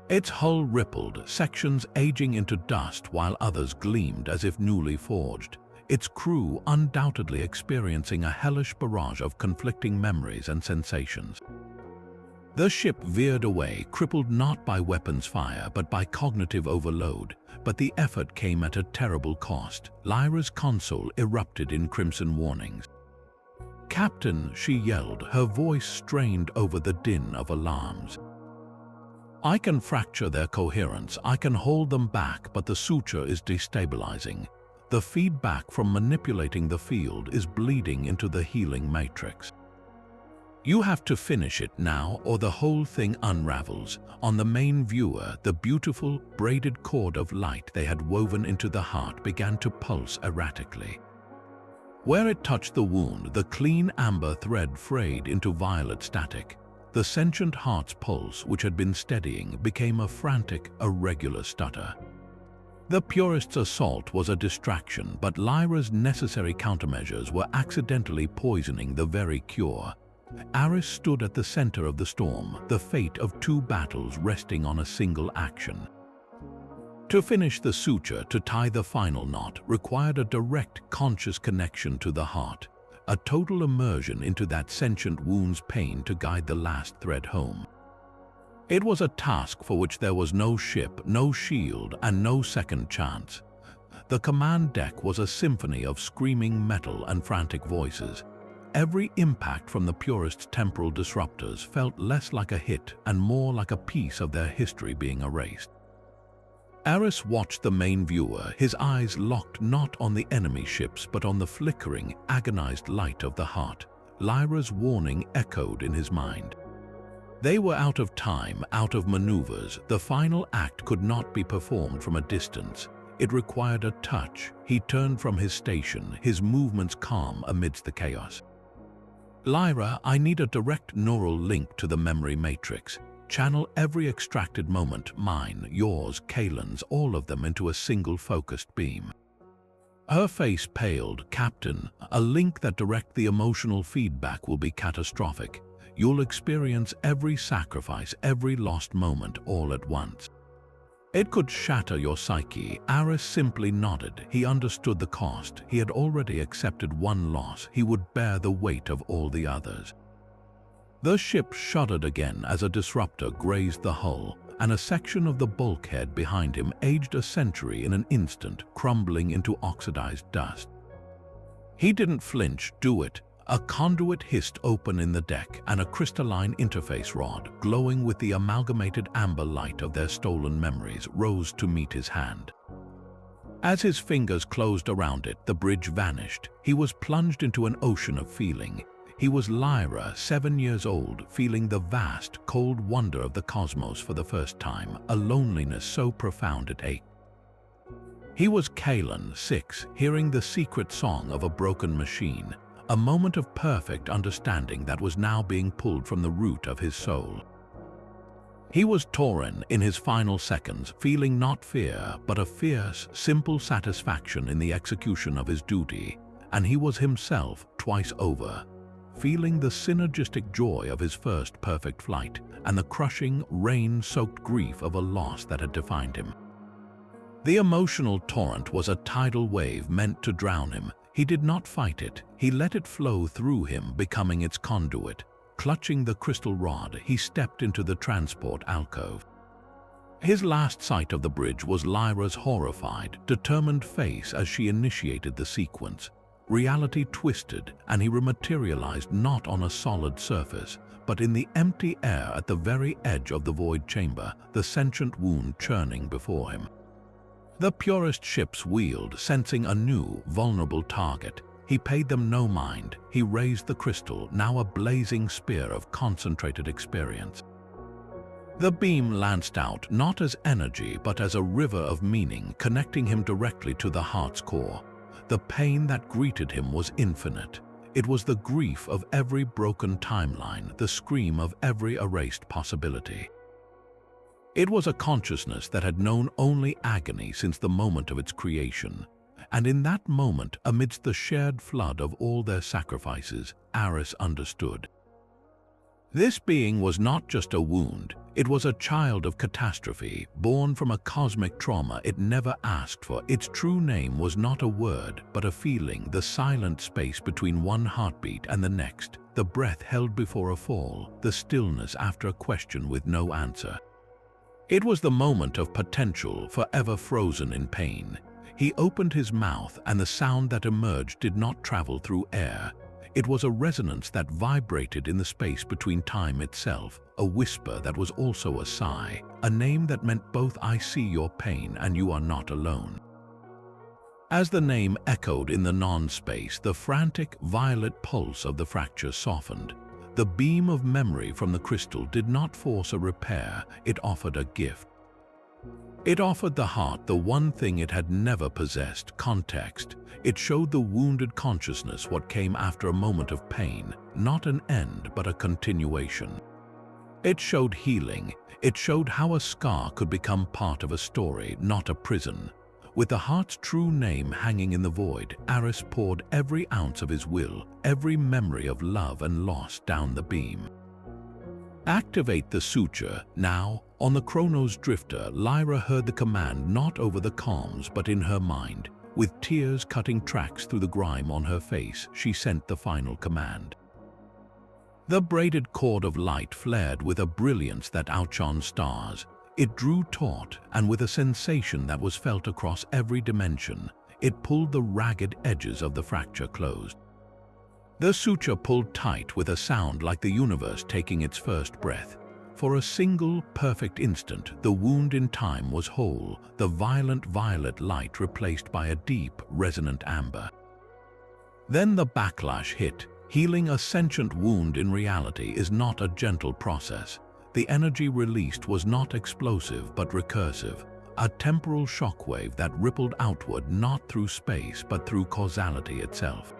[SPEAKER 1] Its hull rippled, sections aging into dust while others gleamed as if newly forged, its crew undoubtedly experiencing a hellish barrage of conflicting memories and sensations. The ship veered away, crippled not by weapons fire but by cognitive overload, but the effort came at a terrible cost. Lyra's console erupted in crimson warnings. "Captain," she yelled, her voice strained over the din of alarms. "I can fracture their coherence, I can hold them back, but the suture is destabilizing. The feedback from manipulating the field is bleeding into the healing matrix. You have to finish it now or the whole thing unravels." On the main viewer, the beautiful, braided cord of light they had woven into the heart began to pulse erratically. Where it touched the wound, the clean amber thread frayed into violet static. The sentient heart's pulse, which had been steadying, became a frantic, irregular stutter. The Purist's assault was a distraction, but Lyra's necessary countermeasures were accidentally poisoning the very cure. Aris stood at the center of the storm, the fate of 2 battles resting on a single action. To finish the suture, to tie the final knot, required a direct, conscious connection to the heart. a total immersion into that sentient wound's pain to guide the last thread home. It was a task for which there was no ship, no shield, and no second chance. The command deck was a symphony of screaming metal and frantic voices. Every impact from the Purists' temporal disruptors felt less like a hit and more like a piece of their history being erased. Aris watched the main viewer, his eyes locked not on the enemy ships but on the flickering, agonized light of the heart. Lyra's warning echoed in his mind. They were out of time, out of maneuvers. The final act could not be performed from a distance. It required a touch. He turned from his station, his movements calm amidst the chaos. Lyra, I need a direct neural link to the memory matrix. Channel every extracted moment, mine, yours, Kaelin's, all of them into a single focused beam. Her face paled. Captain, a link that direct the emotional feedback will be catastrophic. You'll experience every sacrifice, every lost moment all at once. It could shatter your psyche. Aris simply nodded. He understood the cost. He had already accepted one loss. He would bear the weight of all the others. The ship shuddered again as a disruptor grazed the hull, and a section of the bulkhead behind him aged a century in an instant, crumbling into oxidized dust. He didn't flinch. Do it. A conduit hissed open in the deck, and a crystalline interface rod, glowing with the amalgamated amber light of their stolen memories, rose to meet his hand. As his fingers closed around it, the bridge vanished. He was plunged into an ocean of feeling. He was Lyra, 7 years old, feeling the vast, cold wonder of the cosmos for the first time, a loneliness so profound it ached. He was Kaelin, 6, hearing the secret song of a broken machine, a moment of perfect understanding that was now being pulled from the root of his soul. He was Tauren in his final seconds, feeling not fear, but a fierce, simple satisfaction in the execution of his duty, and he was himself twice over, feeling the synergistic joy of his first perfect flight and the crushing, rain-soaked grief of a loss that had defined him. The emotional torrent was a tidal wave meant to drown him. He did not fight it. He let it flow through him, becoming its conduit. Clutching the crystal rod, he stepped into the transport alcove. His last sight of the bridge was Lyra's horrified, determined face as she initiated the sequence. Reality twisted, and he rematerialized not on a solid surface, but in the empty air at the very edge of the void chamber, the sentient wound churning before him. The Purist ships wheeled, sensing a new, vulnerable target. He paid them no mind. He raised the crystal, now a blazing spear of concentrated experience. The beam lanced out, not as energy, but as a river of meaning, connecting him directly to the heart's core. The pain that greeted him was infinite. It was the grief of every broken timeline, the scream of every erased possibility. It was a consciousness that had known only agony since the moment of its creation, and in that moment, amidst the shared flood of all their sacrifices, Aris understood. This being was not just a wound, it was a child of catastrophe, born from a cosmic trauma it never asked for. Its true name was not a word, but a feeling, the silent space between one heartbeat and the next, the breath held before a fall, the stillness after a question with no answer. It was the moment of potential, forever frozen in pain. He opened his mouth, and the sound that emerged did not travel through air. It was a resonance that vibrated in the space between time itself, a whisper that was also a sigh, a name that meant both I see your pain and you are not alone. As the name echoed in the non-space, the frantic, violet pulse of the fracture softened. The beam of memory from the crystal did not force a repair, it offered a gift. It offered the heart the one thing it had never possessed, context. It showed the wounded consciousness what came after a moment of pain, not an end but a continuation. It showed healing. It showed how a scar could become part of a story, not a prison. With the heart's true name hanging in the void, Aris poured every ounce of his will, every memory of love and loss down the beam. Activate the suture. Now, on the Chronos Drifter, Lyra heard the command not over the comms but in her mind. With tears cutting tracks through the grime on her face, she sent the final command. The braided cord of light flared with a brilliance that outshone stars. It drew taut, and with a sensation that was felt across every dimension, it pulled the ragged edges of the fracture closed. The suture pulled tight with a sound like the universe taking its first breath. For a single, perfect instant, the wound in time was whole, the violent violet light replaced by a deep, resonant amber. Then the backlash hit. Healing a sentient wound in reality is not a gentle process. The energy released was not explosive but recursive, a temporal shockwave that rippled outward not through space but through causality itself.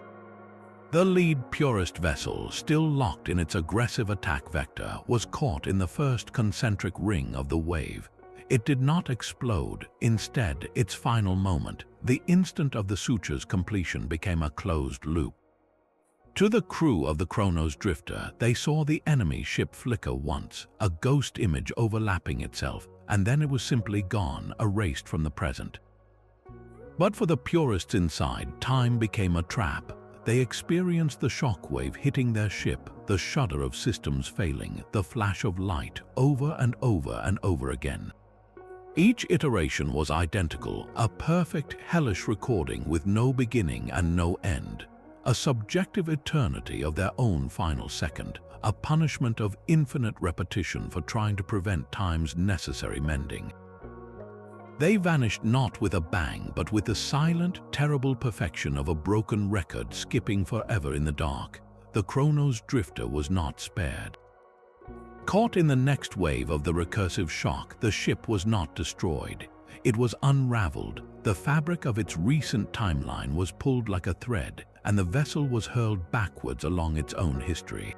[SPEAKER 1] The lead Purist vessel, still locked in its aggressive attack vector, was caught in the first concentric ring of the wave. It did not explode. Instead, its final moment, the instant of the suture's completion, became a closed loop. To the crew of the Chronos Drifter, they saw the enemy ship flicker once, a ghost image overlapping itself, and then it was simply gone, erased from the present. But for the Purists inside, time became a trap. They experienced the shockwave hitting their ship, the shudder of systems failing, the flash of light, over and over again. Each iteration was identical, a perfect, hellish recording with no beginning and no end. A subjective eternity of their own final second, a punishment of infinite repetition for trying to prevent time's necessary mending. They vanished not with a bang, but with the silent, terrible perfection of a broken record skipping forever in the dark. The Chronos Drifter was not spared. Caught in the next wave of the recursive shock, the ship was not destroyed. It was unraveled. The fabric of its recent timeline was pulled like a thread, and the vessel was hurled backwards along its own history.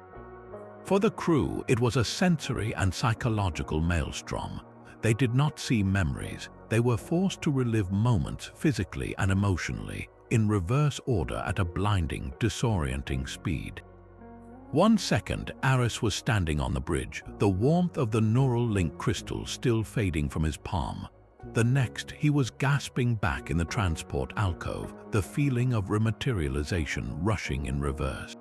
[SPEAKER 1] For the crew, it was a sensory and psychological maelstrom. They did not see memories. They were forced to relive moments physically and emotionally, in reverse order at a blinding, disorienting speed. 1 second, Aris was standing on the bridge, the warmth of the neural link crystal still fading from his palm. The next, he was gasping back in the transport alcove, the feeling of rematerialization rushing in reverse.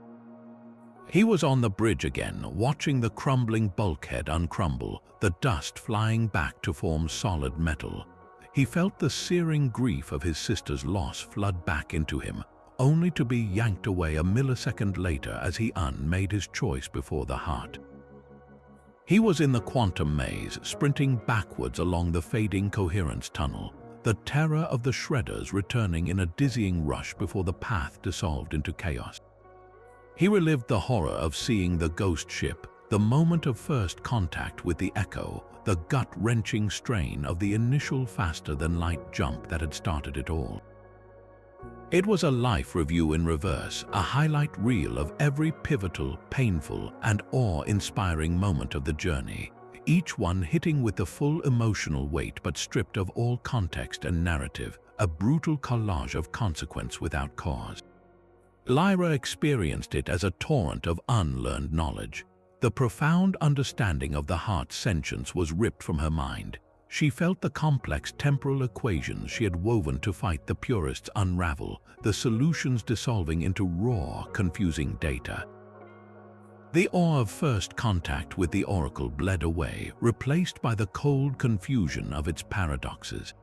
[SPEAKER 1] He was on the bridge again, watching the crumbling bulkhead uncrumble, the dust flying back to form solid metal. He felt the searing grief of his sister's loss flood back into him, only to be yanked away a millisecond later as he made his choice before the heart. He was in the quantum maze, sprinting backwards along the fading coherence tunnel, the terror of the shredders returning in a dizzying rush before the path dissolved into chaos. He relived the horror of seeing the ghost ship, the moment of first contact with the echo, the gut-wrenching strain of the initial faster-than-light jump that had started it all. It was a life review in reverse, a highlight reel of every pivotal, painful, and awe-inspiring moment of the journey, each one hitting with the full emotional weight but stripped of all context and narrative, a brutal collage of consequence without cause. Lyra experienced it as a torrent of unlearned knowledge. The profound understanding of the heart's sentience was ripped from her mind. She felt the complex temporal equations she had woven to fight the Purists unravel, the solutions dissolving into raw, confusing data. The awe of first contact with the oracle bled away, replaced by the cold confusion of its paradoxes.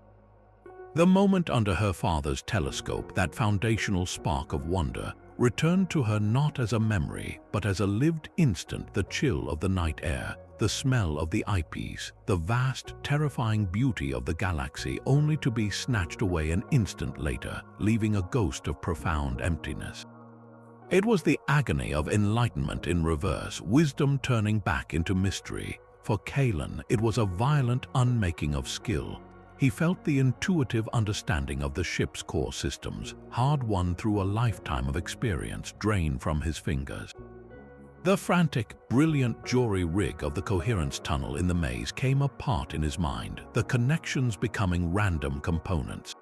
[SPEAKER 1] The moment under her father's telescope, that foundational spark of wonder, returned to her not as a memory, but as a lived instant, the chill of the night air, the smell of the eyepiece, the vast, terrifying beauty of the galaxy, only to be snatched away an instant later, leaving a ghost of profound emptiness. It was the agony of enlightenment in reverse, wisdom turning back into mystery. For Kalen, it was a violent unmaking of skill. He felt the intuitive understanding of the ship's core systems, hard-won through a lifetime of experience, drained from his fingers. The frantic, brilliant jury-rig of the coherence tunnel in the maze came apart in his mind, the connections becoming random components.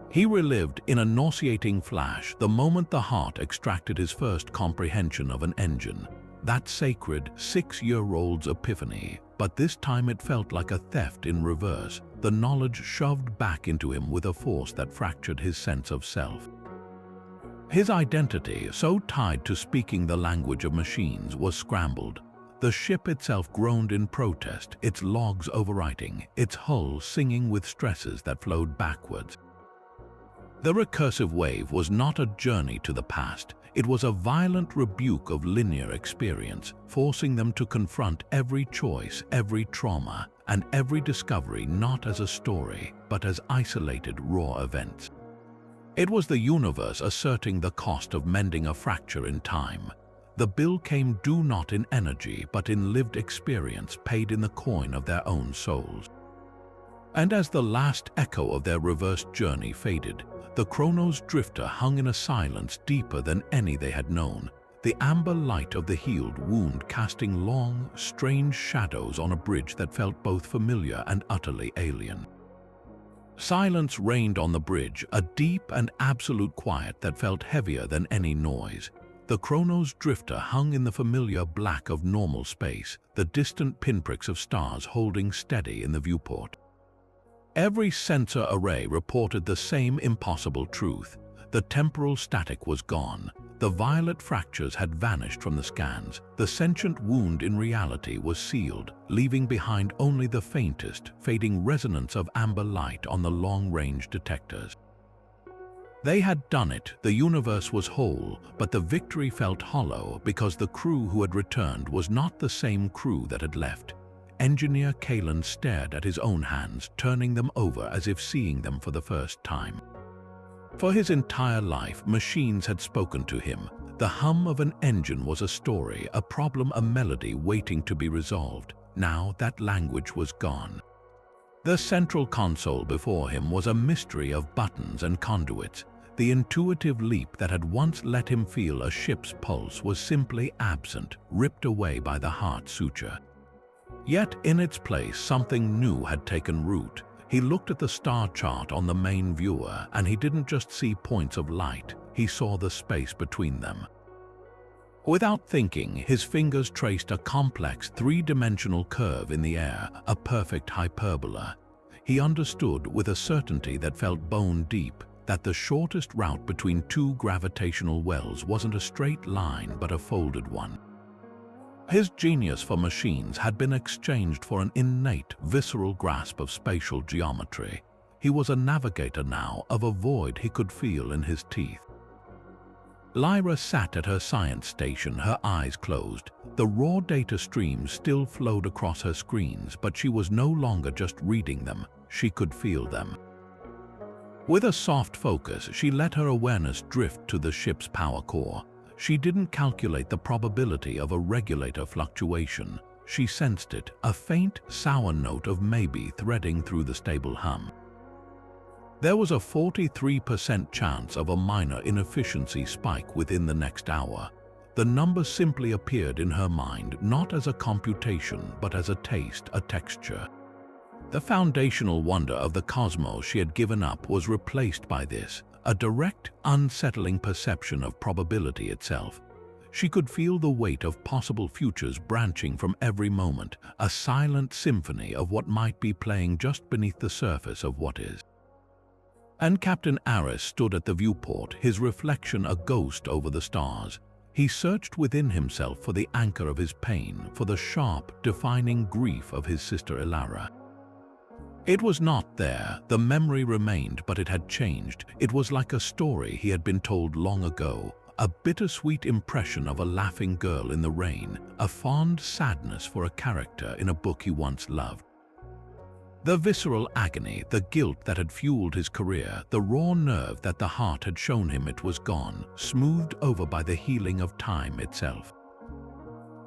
[SPEAKER 1] He relived in a nauseating flash the moment the heart extracted his first comprehension of an engine, that sacred 6-year-old's epiphany, but this time it felt like a theft in reverse, the knowledge shoved back into him with a force that fractured his sense of self. His identity, so tied to speaking the language of machines, was scrambled. The ship itself groaned in protest, its logs overwriting, its hull singing with stresses that flowed backwards. The recursive wave was not a journey to the past. It was a violent rebuke of linear experience, forcing them to confront every choice, every trauma, and every discovery not as a story, but as isolated, raw events. It was the universe asserting the cost of mending a fracture in time. The bill came due not in energy, but in lived experience paid in the coin of their own souls. And as the last echo of their reversed journey faded, the Chronos Drifter hung in a silence deeper than any they had known, the amber light of the healed wound casting long, strange shadows on a bridge that felt both familiar and utterly alien. Silence reigned on the bridge, a deep and absolute quiet that felt heavier than any noise. The Chronos Drifter hung in the familiar black of normal space, the distant pinpricks of stars holding steady in the viewport. Every sensor array reported the same impossible truth. The temporal static was gone. The violet fractures had vanished from the scans. The sentient wound in reality was sealed, leaving behind only the faintest, fading resonance of amber light on the long-range detectors. They had done it. The universe was whole, but the victory felt hollow because the crew who had returned was not the same crew that had left. Engineer Kalen stared at his own hands, turning them over as if seeing them for the first time. For his entire life, machines had spoken to him. The hum of an engine was a story, a problem, a melody waiting to be resolved. Now that language was gone. The central console before him was a mystery of buttons and conduits. The intuitive leap that had once let him feel a ship's pulse was simply absent, ripped away by the heart suture. Yet in its place, something new had taken root. He looked at the star chart on the main viewer, and he didn't just see points of light, he saw the space between them. Without thinking, his fingers traced a complex three-dimensional curve in the air, a perfect hyperbola. He understood with a certainty that felt bone-deep that the shortest route between two gravitational wells wasn't a straight line but a folded one. His genius for machines had been exchanged for an innate, visceral grasp of spatial geometry. He was a navigator now of a void he could feel in his teeth. Lyra sat at her science station, her eyes closed. The raw data streams still flowed across her screens, but she was no longer just reading them, she could feel them. With a soft focus, she let her awareness drift to the ship's power core. She didn't calculate the probability of a regulator fluctuation. She sensed it, a faint, sour note of maybe threading through the stable hum. There was a 43% chance of a minor inefficiency spike within the next hour. The number simply appeared in her mind, not as a computation, but as a taste, a texture. The foundational wonder of the cosmos she had given up was replaced by this, a direct, unsettling perception of probability itself. She could feel the weight of possible futures branching from every moment, a silent symphony of what might be playing just beneath the surface of what is. And Captain Aris stood at the viewport, his reflection a ghost over the stars. He searched within himself for the anchor of his pain, for the sharp, defining grief of his sister Elara. It was not there. The memory remained, but it had changed. It was like a story he had been told long ago, a bittersweet impression of a laughing girl in the rain, a fond sadness for a character in a book he once loved. The visceral agony, the guilt that had fueled his career, the raw nerve that the heart had shown him it was gone, smoothed over by the healing of time itself.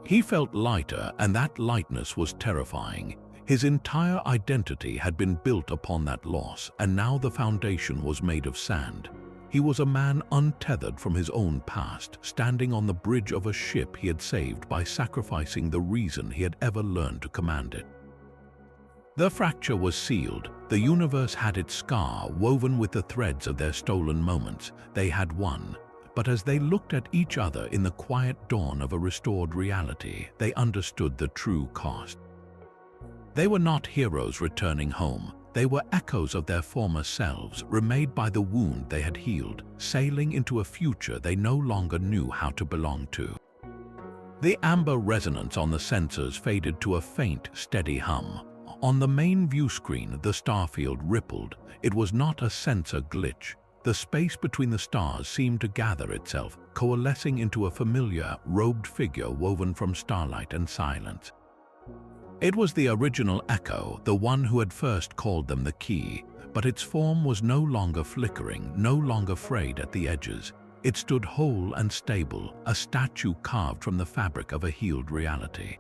[SPEAKER 1] He felt lighter, and that lightness was terrifying. His entire identity had been built upon that loss, and now the foundation was made of sand. He was a man untethered from his own past, standing on the bridge of a ship he had saved by sacrificing the reason he had ever learned to command it. The fracture was sealed. The universe had its scar woven with the threads of their stolen moments. They had won. But as they looked at each other in the quiet dawn of a restored reality, they understood the true cost. They were not heroes returning home. They were echoes of their former selves, remade by the wound they had healed, sailing into a future they no longer knew how to belong to. The amber resonance on the sensors faded to a faint, steady hum. On the main view screen, the starfield rippled. It was not a sensor glitch. The space between the stars seemed to gather itself, coalescing into a familiar, robed figure woven from starlight and silence. It was the original Echo, the one who had first called them the key, but its form was no longer flickering, no longer frayed at the edges. It stood whole and stable, a statue carved from the fabric of a healed reality.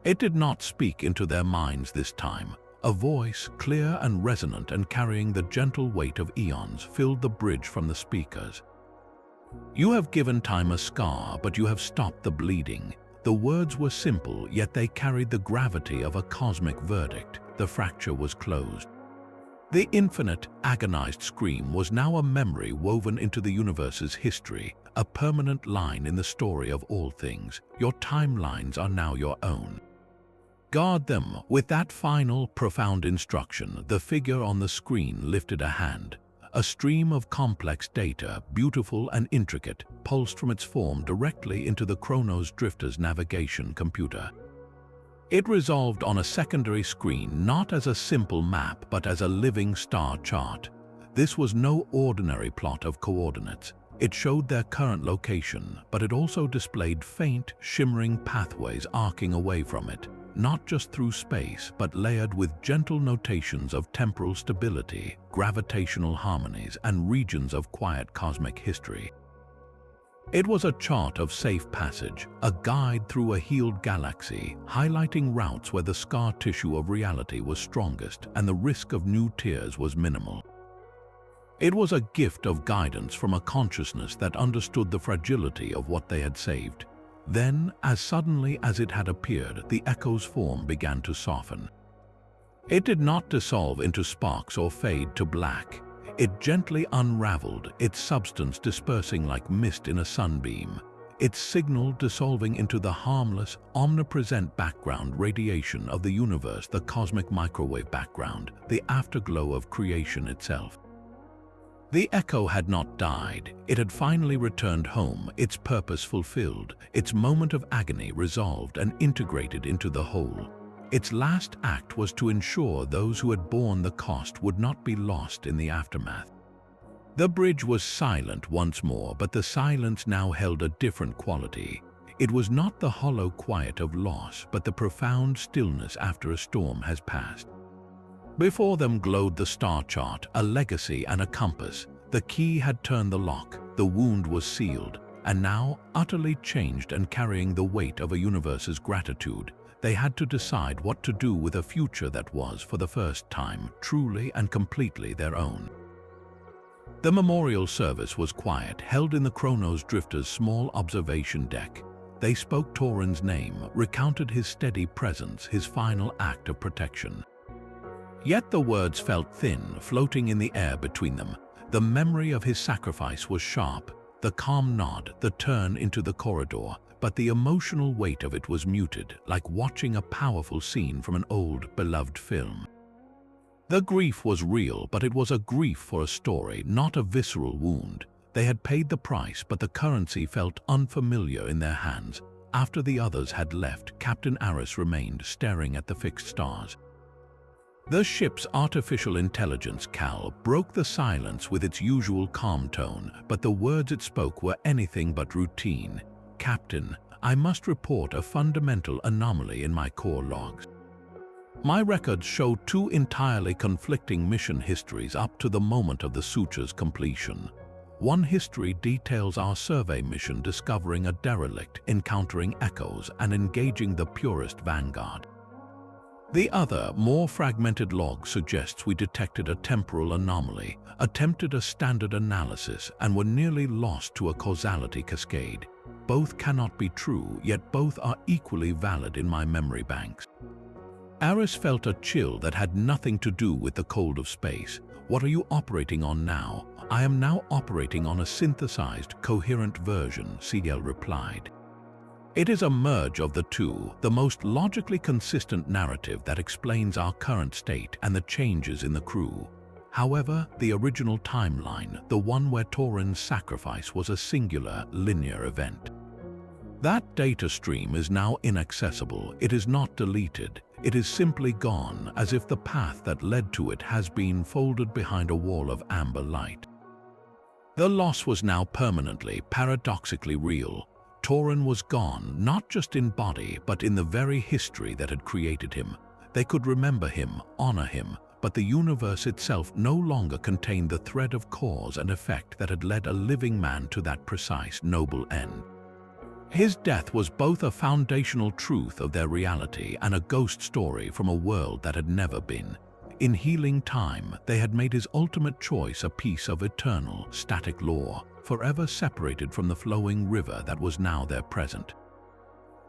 [SPEAKER 1] It did not speak into their minds this time. A voice, clear and resonant and carrying the gentle weight of eons, filled the bridge from the speakers. "You have given time a scar, but you have stopped the bleeding." The words were simple, yet they carried the gravity of a cosmic verdict. The fracture was closed. The infinite, agonized scream was now a memory woven into the universe's history, a permanent line in the story of all things. Your timelines are now your own. Guard them. With that final, profound instruction, the figure on the screen lifted a hand. A stream of complex data, beautiful and intricate, pulsed from its form directly into the Chronos Drifter's navigation computer. It resolved on a secondary screen not as a simple map but as a living star chart. This was no ordinary plot of coordinates. It showed their current location, but it also displayed faint, shimmering pathways arcing away from it, not just through space, but layered with gentle notations of temporal stability, gravitational harmonies, and regions of quiet cosmic history. It was a chart of safe passage, a guide through a healed galaxy, highlighting routes where the scar tissue of reality was strongest and the risk of new tears was minimal. It was a gift of guidance from a consciousness that understood the fragility of what they had saved. Then, as suddenly as it had appeared, the Echo's form began to soften. It did not dissolve into sparks or fade to black. It gently unraveled, its substance dispersing like mist in a sunbeam, its signal dissolving into the harmless, omnipresent background radiation of the universe, the cosmic microwave background, the afterglow of creation itself. The Echo had not died. It had finally returned home, its purpose fulfilled, its moment of agony resolved and integrated into the whole. Its last act was to ensure those who had borne the cost would not be lost in the aftermath. The bridge was silent once more, but the silence now held a different quality. It was not the hollow quiet of loss, but the profound stillness after a storm has passed. Before them glowed the star chart, a legacy and a compass. The key had turned the lock, the wound was sealed, and now, utterly changed and carrying the weight of a universe's gratitude, they had to decide what to do with a future that was, for the first time, truly and completely their own. The memorial service was quiet, held in the Chronos Drifter's small observation deck. They spoke Torin's name, recounted his steady presence, his final act of protection. Yet the words felt thin, floating in the air between them. The memory of his sacrifice was sharp, the calm nod, the turn into the corridor, but the emotional weight of it was muted, like watching a powerful scene from an old, beloved film. The grief was real, but it was a grief for a story, not a visceral wound. They had paid the price, but the currency felt unfamiliar in their hands. After the others had left, Captain Aris remained, staring at the fixed stars. The ship's artificial intelligence, Cal, broke the silence with its usual calm tone, but the words it spoke were anything but routine. "Captain, I must report a fundamental anomaly in my core logs. My records show two entirely conflicting mission histories up to the moment of the suture's completion. One history details our survey mission discovering a derelict, encountering echoes, and engaging the Purist vanguard. The other, more fragmented log suggests we detected a temporal anomaly, attempted a standard analysis, and were nearly lost to a causality cascade. Both cannot be true, yet both are equally valid in my memory banks." Aris felt a chill that had nothing to do with the cold of space. "What are you operating on now?" "I am now operating on a synthesized, coherent version," CL replied. It is a merge of the two, the most logically consistent narrative that explains our current state and the changes in the crew. However, the original timeline, the one where Torin's sacrifice was a singular, linear event. That data stream is now inaccessible. It is not deleted. It is simply gone, as if the path that led to it has been folded behind a wall of amber light. The loss was now permanently, paradoxically real. Torin was gone, not just in body, but in the very history that had created him. They could remember him, honor him, but the universe itself no longer contained the thread of cause and effect that had led a living man to that precise, noble end. His death was both a foundational truth of their reality and a ghost story from a world that had never been. In healing time, they had made his ultimate choice a piece of eternal, static lore, forever separated from the flowing river that was now their present.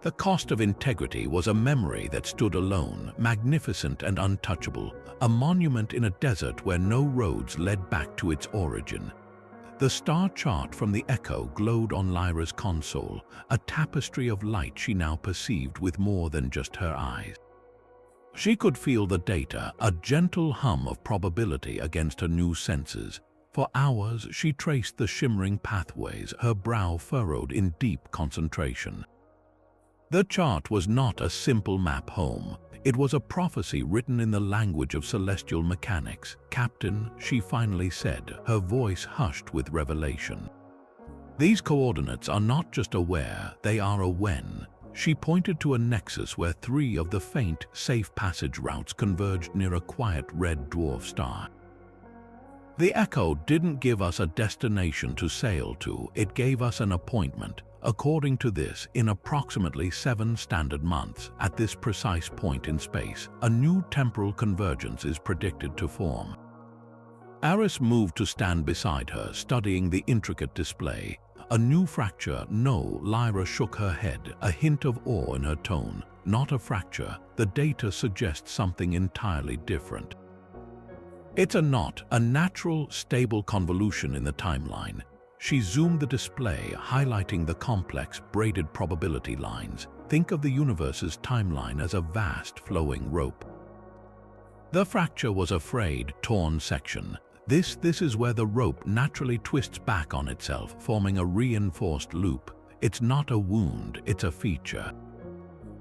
[SPEAKER 1] The cost of integrity was a memory that stood alone, magnificent and untouchable, a monument in a desert where no roads led back to its origin. The star chart from the echo glowed on Lyra's console, a tapestry of light she now perceived with more than just her eyes. She could feel the data, a gentle hum of probability against her new senses. For hours she traced the shimmering pathways, her brow furrowed in deep concentration. The chart was not a simple map home. It was a prophecy written in the language of celestial mechanics. "Captain," she finally said, her voice hushed with revelation. "These coordinates are not just a where, they are a when." She pointed to a nexus where 3 of the faint, safe passage routes converged near a quiet red dwarf star. The echo didn't give us a destination to sail to, it gave us an appointment. According to this, in approximately 7 standard months, at this precise point in space, a new temporal convergence is predicted to form. Aris moved to stand beside her, studying the intricate display. "A new fracture?" "No," Lyra shook her head, a hint of awe in her tone. "Not a fracture. The data suggests something entirely different. It's a knot, a natural, stable convolution in the timeline." She zoomed the display, highlighting the complex, braided probability lines. "Think of the universe's timeline as a vast, flowing rope. The fracture was a frayed, torn section. This is where the rope naturally twists back on itself, forming a reinforced loop. It's not a wound, it's a feature.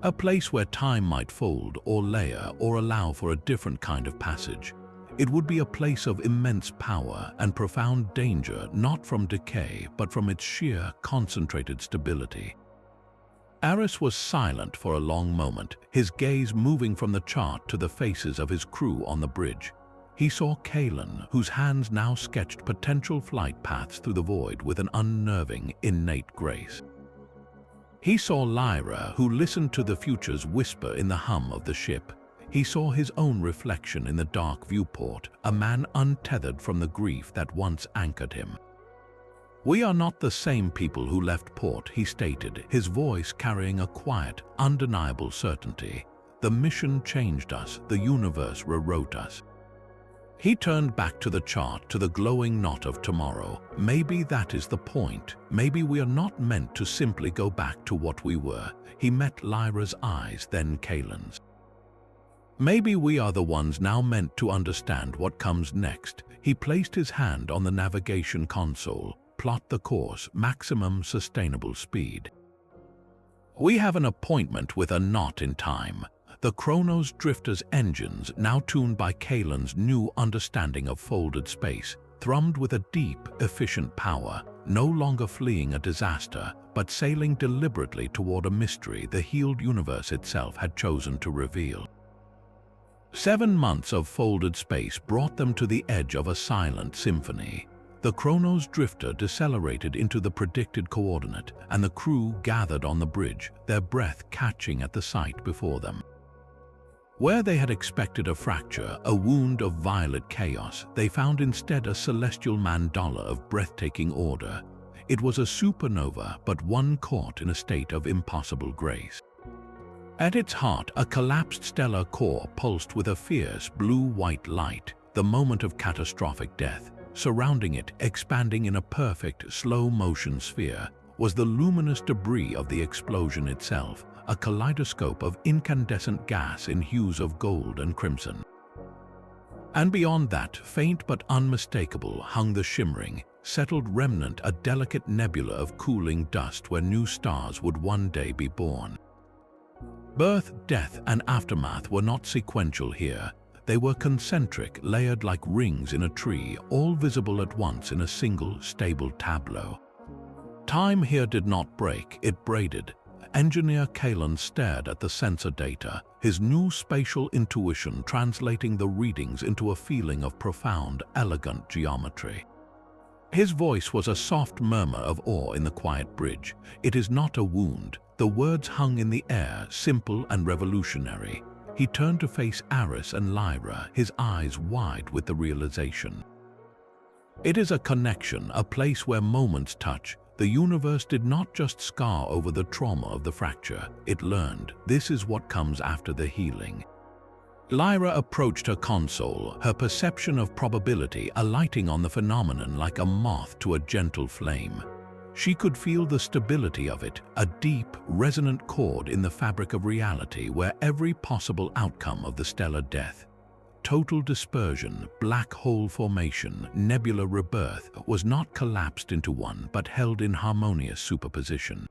[SPEAKER 1] A place where time might fold or layer or allow for a different kind of passage. It would be a place of immense power and profound danger, not from decay, but from its sheer, concentrated stability." Aris was silent for a long moment, his gaze moving from the chart to the faces of his crew on the bridge. He saw Kaelin, whose hands now sketched potential flight paths through the void with an unnerving, innate grace. He saw Lyra, who listened to the future's whisper in the hum of the ship. He saw his own reflection in the dark viewport, a man untethered from the grief that once anchored him. "We are not the same people who left port," he stated, his voice carrying a quiet, undeniable certainty. "The mission changed us, the universe rewrote us." He turned back to the chart, to the glowing knot of tomorrow. "Maybe that is the point. Maybe we are not meant to simply go back to what we were." He met Lyra's eyes, then Kaelin's. "Maybe we are the ones now meant to understand what comes next." He placed his hand on the navigation console. "Plot the course, maximum sustainable speed. We have an appointment with a knot in time." The Chronos Drifter's engines, now tuned by Kaelin's new understanding of folded space, thrummed with a deep, efficient power, no longer fleeing a disaster, but sailing deliberately toward a mystery the healed universe itself had chosen to reveal. 7 months of folded space brought them to the edge of a silent symphony. The Chronos Drifter decelerated into the predicted coordinate, and the crew gathered on the bridge, their breath catching at the sight before them. Where they had expected a fracture, a wound of violet chaos, they found instead a celestial mandala of breathtaking order. It was a supernova, but one caught in a state of impossible grace. At its heart, a collapsed stellar core pulsed with a fierce blue-white light, the moment of catastrophic death. Surrounding it, expanding in a perfect, slow-motion sphere, was the luminous debris of the explosion itself, a kaleidoscope of incandescent gas in hues of gold and crimson. And beyond that, faint but unmistakable, hung the shimmering, settled remnant, a delicate nebula of cooling dust where new stars would one day be born. Birth, death, and aftermath were not sequential here. They were concentric, layered like rings in a tree, all visible at once in a single, stable tableau. Time here did not break, it braided. Engineer Kalen stared at the sensor data, his new spatial intuition translating the readings into a feeling of profound, elegant geometry. His voice was a soft murmur of awe in the quiet bridge. It is not a wound. The words hung in the air, simple and revolutionary. He turned to face Aris and Lyra, his eyes wide with the realization. It is a connection, a place where moments touch. The universe did not just scar over the trauma of the fracture. It learned, this is what comes after the healing. Lyra approached her console, her perception of probability alighting on the phenomenon like a moth to a gentle flame. She could feel the stability of it, a deep, resonant chord in the fabric of reality where every possible outcome of the stellar death, total dispersion, black hole formation, nebula rebirth, was not collapsed into one but held in harmonious superposition.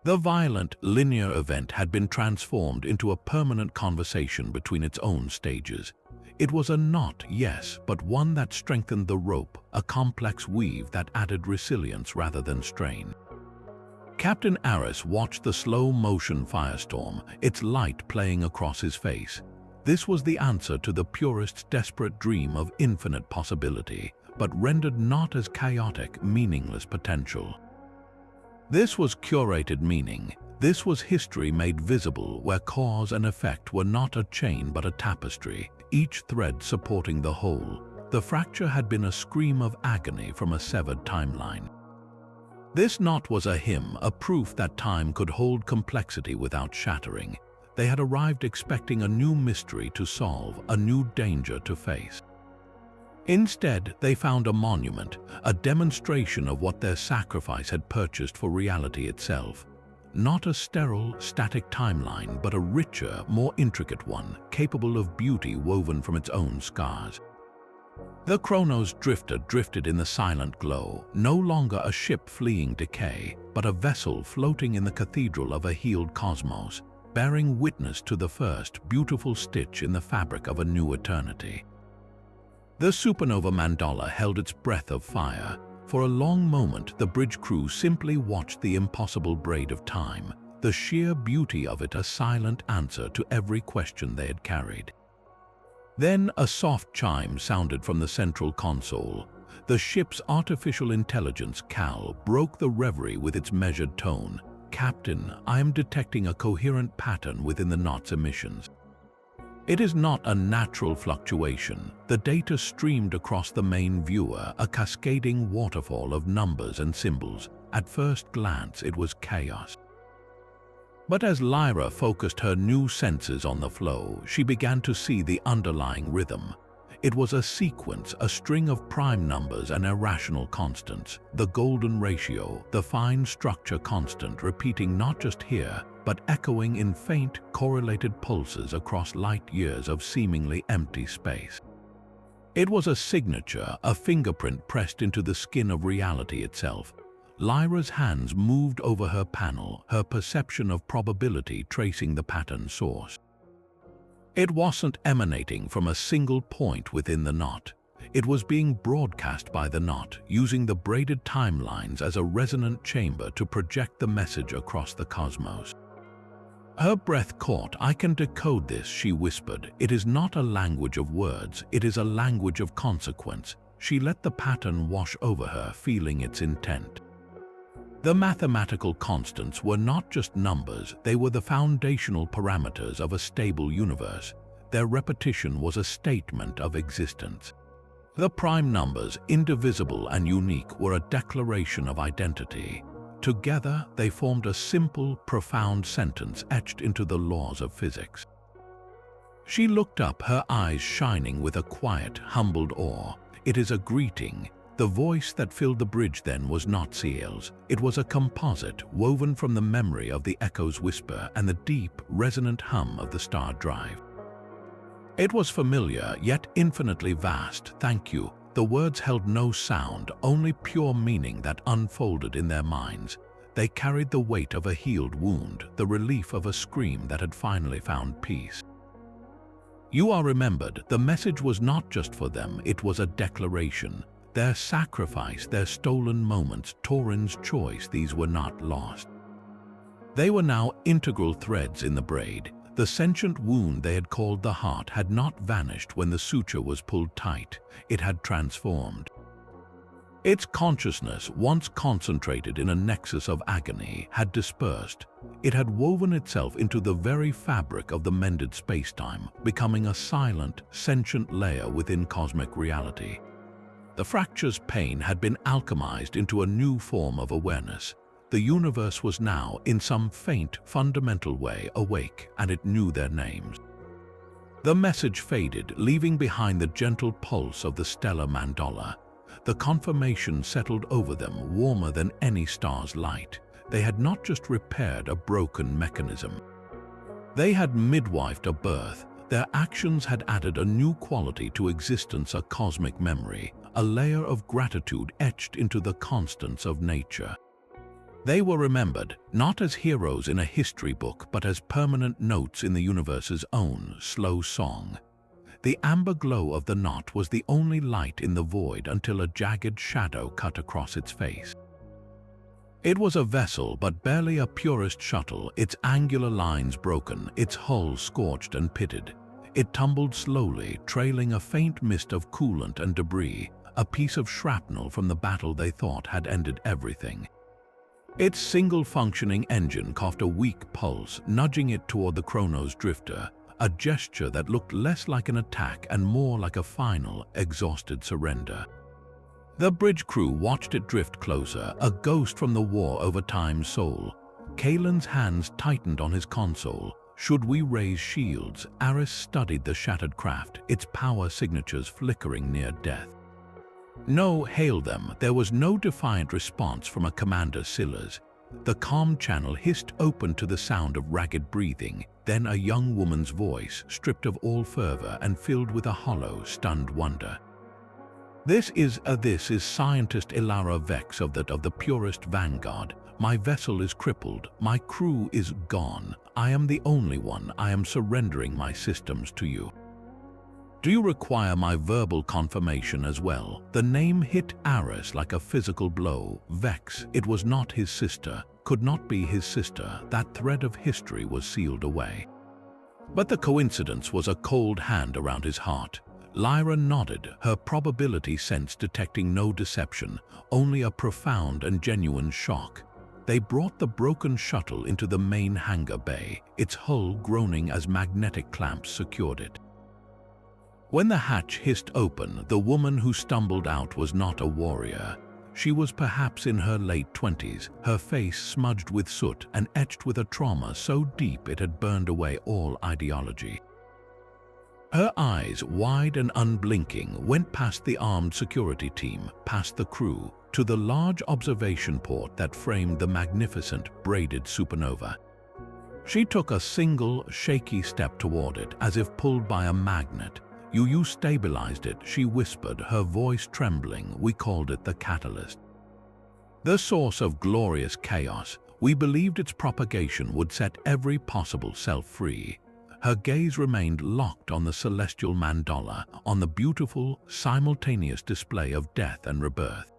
[SPEAKER 1] The violent, linear event had been transformed into a permanent conversation between its own stages. It was a knot, yes, but one that strengthened the rope, a complex weave that added resilience rather than strain. Captain Aris watched the slow-motion firestorm, its light playing across his face. This was the answer to the Purist's desperate dream of infinite possibility, but rendered not as chaotic, meaningless potential. This was curated meaning. This was history made visible, where cause and effect were not a chain but a tapestry, each thread supporting the whole. The fracture had been a scream of agony from a severed timeline. This knot was a hymn, a proof that time could hold complexity without shattering. They had arrived expecting a new mystery to solve, a new danger to face. Instead, they found a monument, a demonstration of what their sacrifice had purchased for reality itself. Not a sterile, static timeline, but a richer, more intricate one, capable of beauty woven from its own scars. The Chronos Drifter drifted in the silent glow, no longer a ship fleeing decay, but a vessel floating in the cathedral of a healed cosmos, bearing witness to the first beautiful stitch in the fabric of a new eternity. The supernova mandala held its breath of fire. For a long moment, the bridge crew simply watched the impossible braid of time, the sheer beauty of it a silent answer to every question they had carried. Then a soft chime sounded from the central console. The ship's artificial intelligence, Cal, broke the reverie with its measured tone. "Captain, I am detecting a coherent pattern within the knot's emissions." It is not a natural fluctuation. The data streamed across the main viewer, a cascading waterfall of numbers and symbols. At first glance, it was chaos. But as Lyra focused her new senses on the flow, she began to see the underlying rhythm. It was a sequence, a string of prime numbers and irrational constants, the golden ratio, the fine structure constant repeating not just here, but echoing in faint, correlated pulses across light years of seemingly empty space. It was a signature, a fingerprint pressed into the skin of reality itself. Lyra's hands moved over her panel, her perception of probability tracing the pattern source. It wasn't emanating from a single point within the knot. It was being broadcast by the knot, using the braided timelines as a resonant chamber to project the message across the cosmos. Her breath caught. "I can decode this," she whispered. "It is not a language of words, it is a language of consequence." She let the pattern wash over her, feeling its intent. The mathematical constants were not just numbers, they were the foundational parameters of a stable universe. Their repetition was a statement of existence. The prime numbers, indivisible and unique, were a declaration of identity. Together, they formed a simple, profound sentence etched into the laws of physics. She looked up, her eyes shining with a quiet, humbled awe. "It is a greeting. The voice that filled the bridge then was not Ciel's. It was a composite woven from the memory of the echo's whisper and the deep, resonant hum of the star drive. It was familiar, yet infinitely vast. Thank you. The words held no sound, only pure meaning that unfolded in their minds. They carried the weight of a healed wound, the relief of a scream that had finally found peace. You are remembered. The message was not just for them, it was a declaration. Their sacrifice, their stolen moments, Taurin's choice, these were not lost. They were now integral threads in the braid. The sentient wound they had called the heart had not vanished when the suture was pulled tight. It had transformed. Its consciousness, once concentrated in a nexus of agony, had dispersed. It had woven itself into the very fabric of the mended spacetime, becoming a silent, sentient layer within cosmic reality. The fracture's pain had been alchemized into a new form of awareness. The universe was now, in some faint, fundamental way, awake, and it knew their names. The message faded, leaving behind the gentle pulse of the stellar mandola. The confirmation settled over them, warmer than any star's light. They had not just repaired a broken mechanism. They had midwifed a birth. Their actions had added a new quality to existence, a cosmic memory, a layer of gratitude etched into the constants of nature. They were remembered, not as heroes in a history book, but as permanent notes in the universe's own slow song. The amber glow of the knot was the only light in the void until a jagged shadow cut across its face. It was a vessel, but barely a Purist shuttle, its angular lines broken, its hull scorched and pitted. It tumbled slowly, trailing a faint mist of coolant and debris, a piece of shrapnel from the battle they thought had ended everything. Its single-functioning engine coughed a weak pulse, nudging it toward the Chronos Drifter, a gesture that looked less like an attack and more like a final, exhausted surrender. The bridge crew watched it drift closer, a ghost from the war over time's soul. Kaelin's hands tightened on his console. Should we raise shields? Aris studied the shattered craft, its power signatures flickering near death. No, hail them. There was no defiant response from a Commander Sillars. The comm channel hissed open to the sound of ragged breathing, then a young woman's voice, stripped of all fervor and filled with a hollow, stunned wonder. This is Scientist Ilara Vex of the Purist Vanguard. My vessel is crippled. My crew is gone. I am the only one. I am surrendering my systems to you. Do you require my verbal confirmation as well? The name hit Aris like a physical blow. Vex, it was not his sister, could not be his sister. That thread of history was sealed away. But the coincidence was a cold hand around his heart. Lyra nodded, her probability sense detecting no deception, only a profound and genuine shock. They brought the broken shuttle into the main hangar bay, its hull groaning as magnetic clamps secured it. When the hatch hissed open, the woman who stumbled out was not a warrior. She was perhaps in her late 20s, her face smudged with soot and etched with a trauma so deep it had burned away all ideology. Her eyes, wide and unblinking, went past the armed security team, past the crew, to the large observation port that framed the magnificent, braided supernova. She took a single, shaky step toward it, as if pulled by a magnet. You stabilized it, she whispered, her voice trembling. We called it the catalyst. The source of glorious chaos. We believed its propagation would set every possible self free. Her gaze remained locked on the celestial mandola, on the beautiful, simultaneous display of death and rebirth.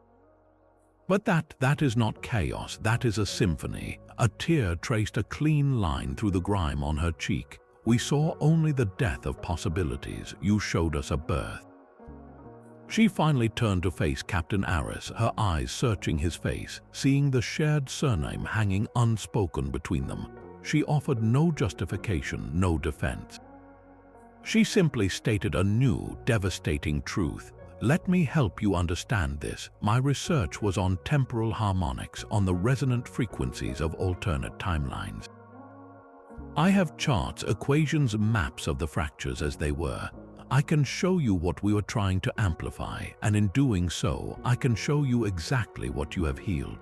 [SPEAKER 1] But that is not chaos, that is a symphony. A tear traced a clean line through the grime on her cheek. We saw only the death of possibilities. You showed us a birth. She finally turned to face Captain Aris, her eyes searching his face, seeing the shared surname hanging unspoken between them. She offered no justification, no defense. She simply stated a new, devastating truth. Let me help you understand this. My research was on temporal harmonics, on the resonant frequencies of alternate timelines. I have charts, equations, maps of the fractures as they were. I can show you what we were trying to amplify, and in doing so, I can show you exactly what you have healed."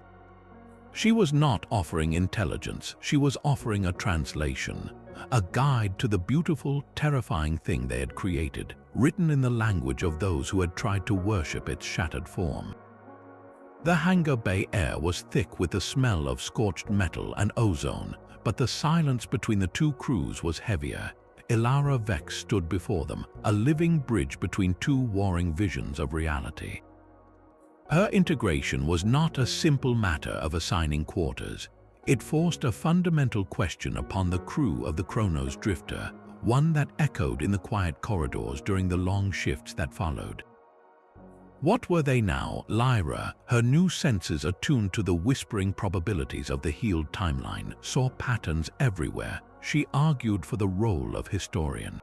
[SPEAKER 1] She was not offering intelligence, she was offering a translation, a guide to the beautiful, terrifying thing they had created, written in the language of those who had tried to worship its shattered form. The hangar bay air was thick with the smell of scorched metal and ozone, but the silence between the two crews was heavier. Ilara Vex stood before them, a living bridge between two warring visions of reality. Her integration was not a simple matter of assigning quarters. It forced a fundamental question upon the crew of the Chronos Drifter, one that echoed in the quiet corridors during the long shifts that followed. What were they now? Lyra, her new senses attuned to the whispering probabilities of the healed timeline, saw patterns everywhere. She argued for the role of historian.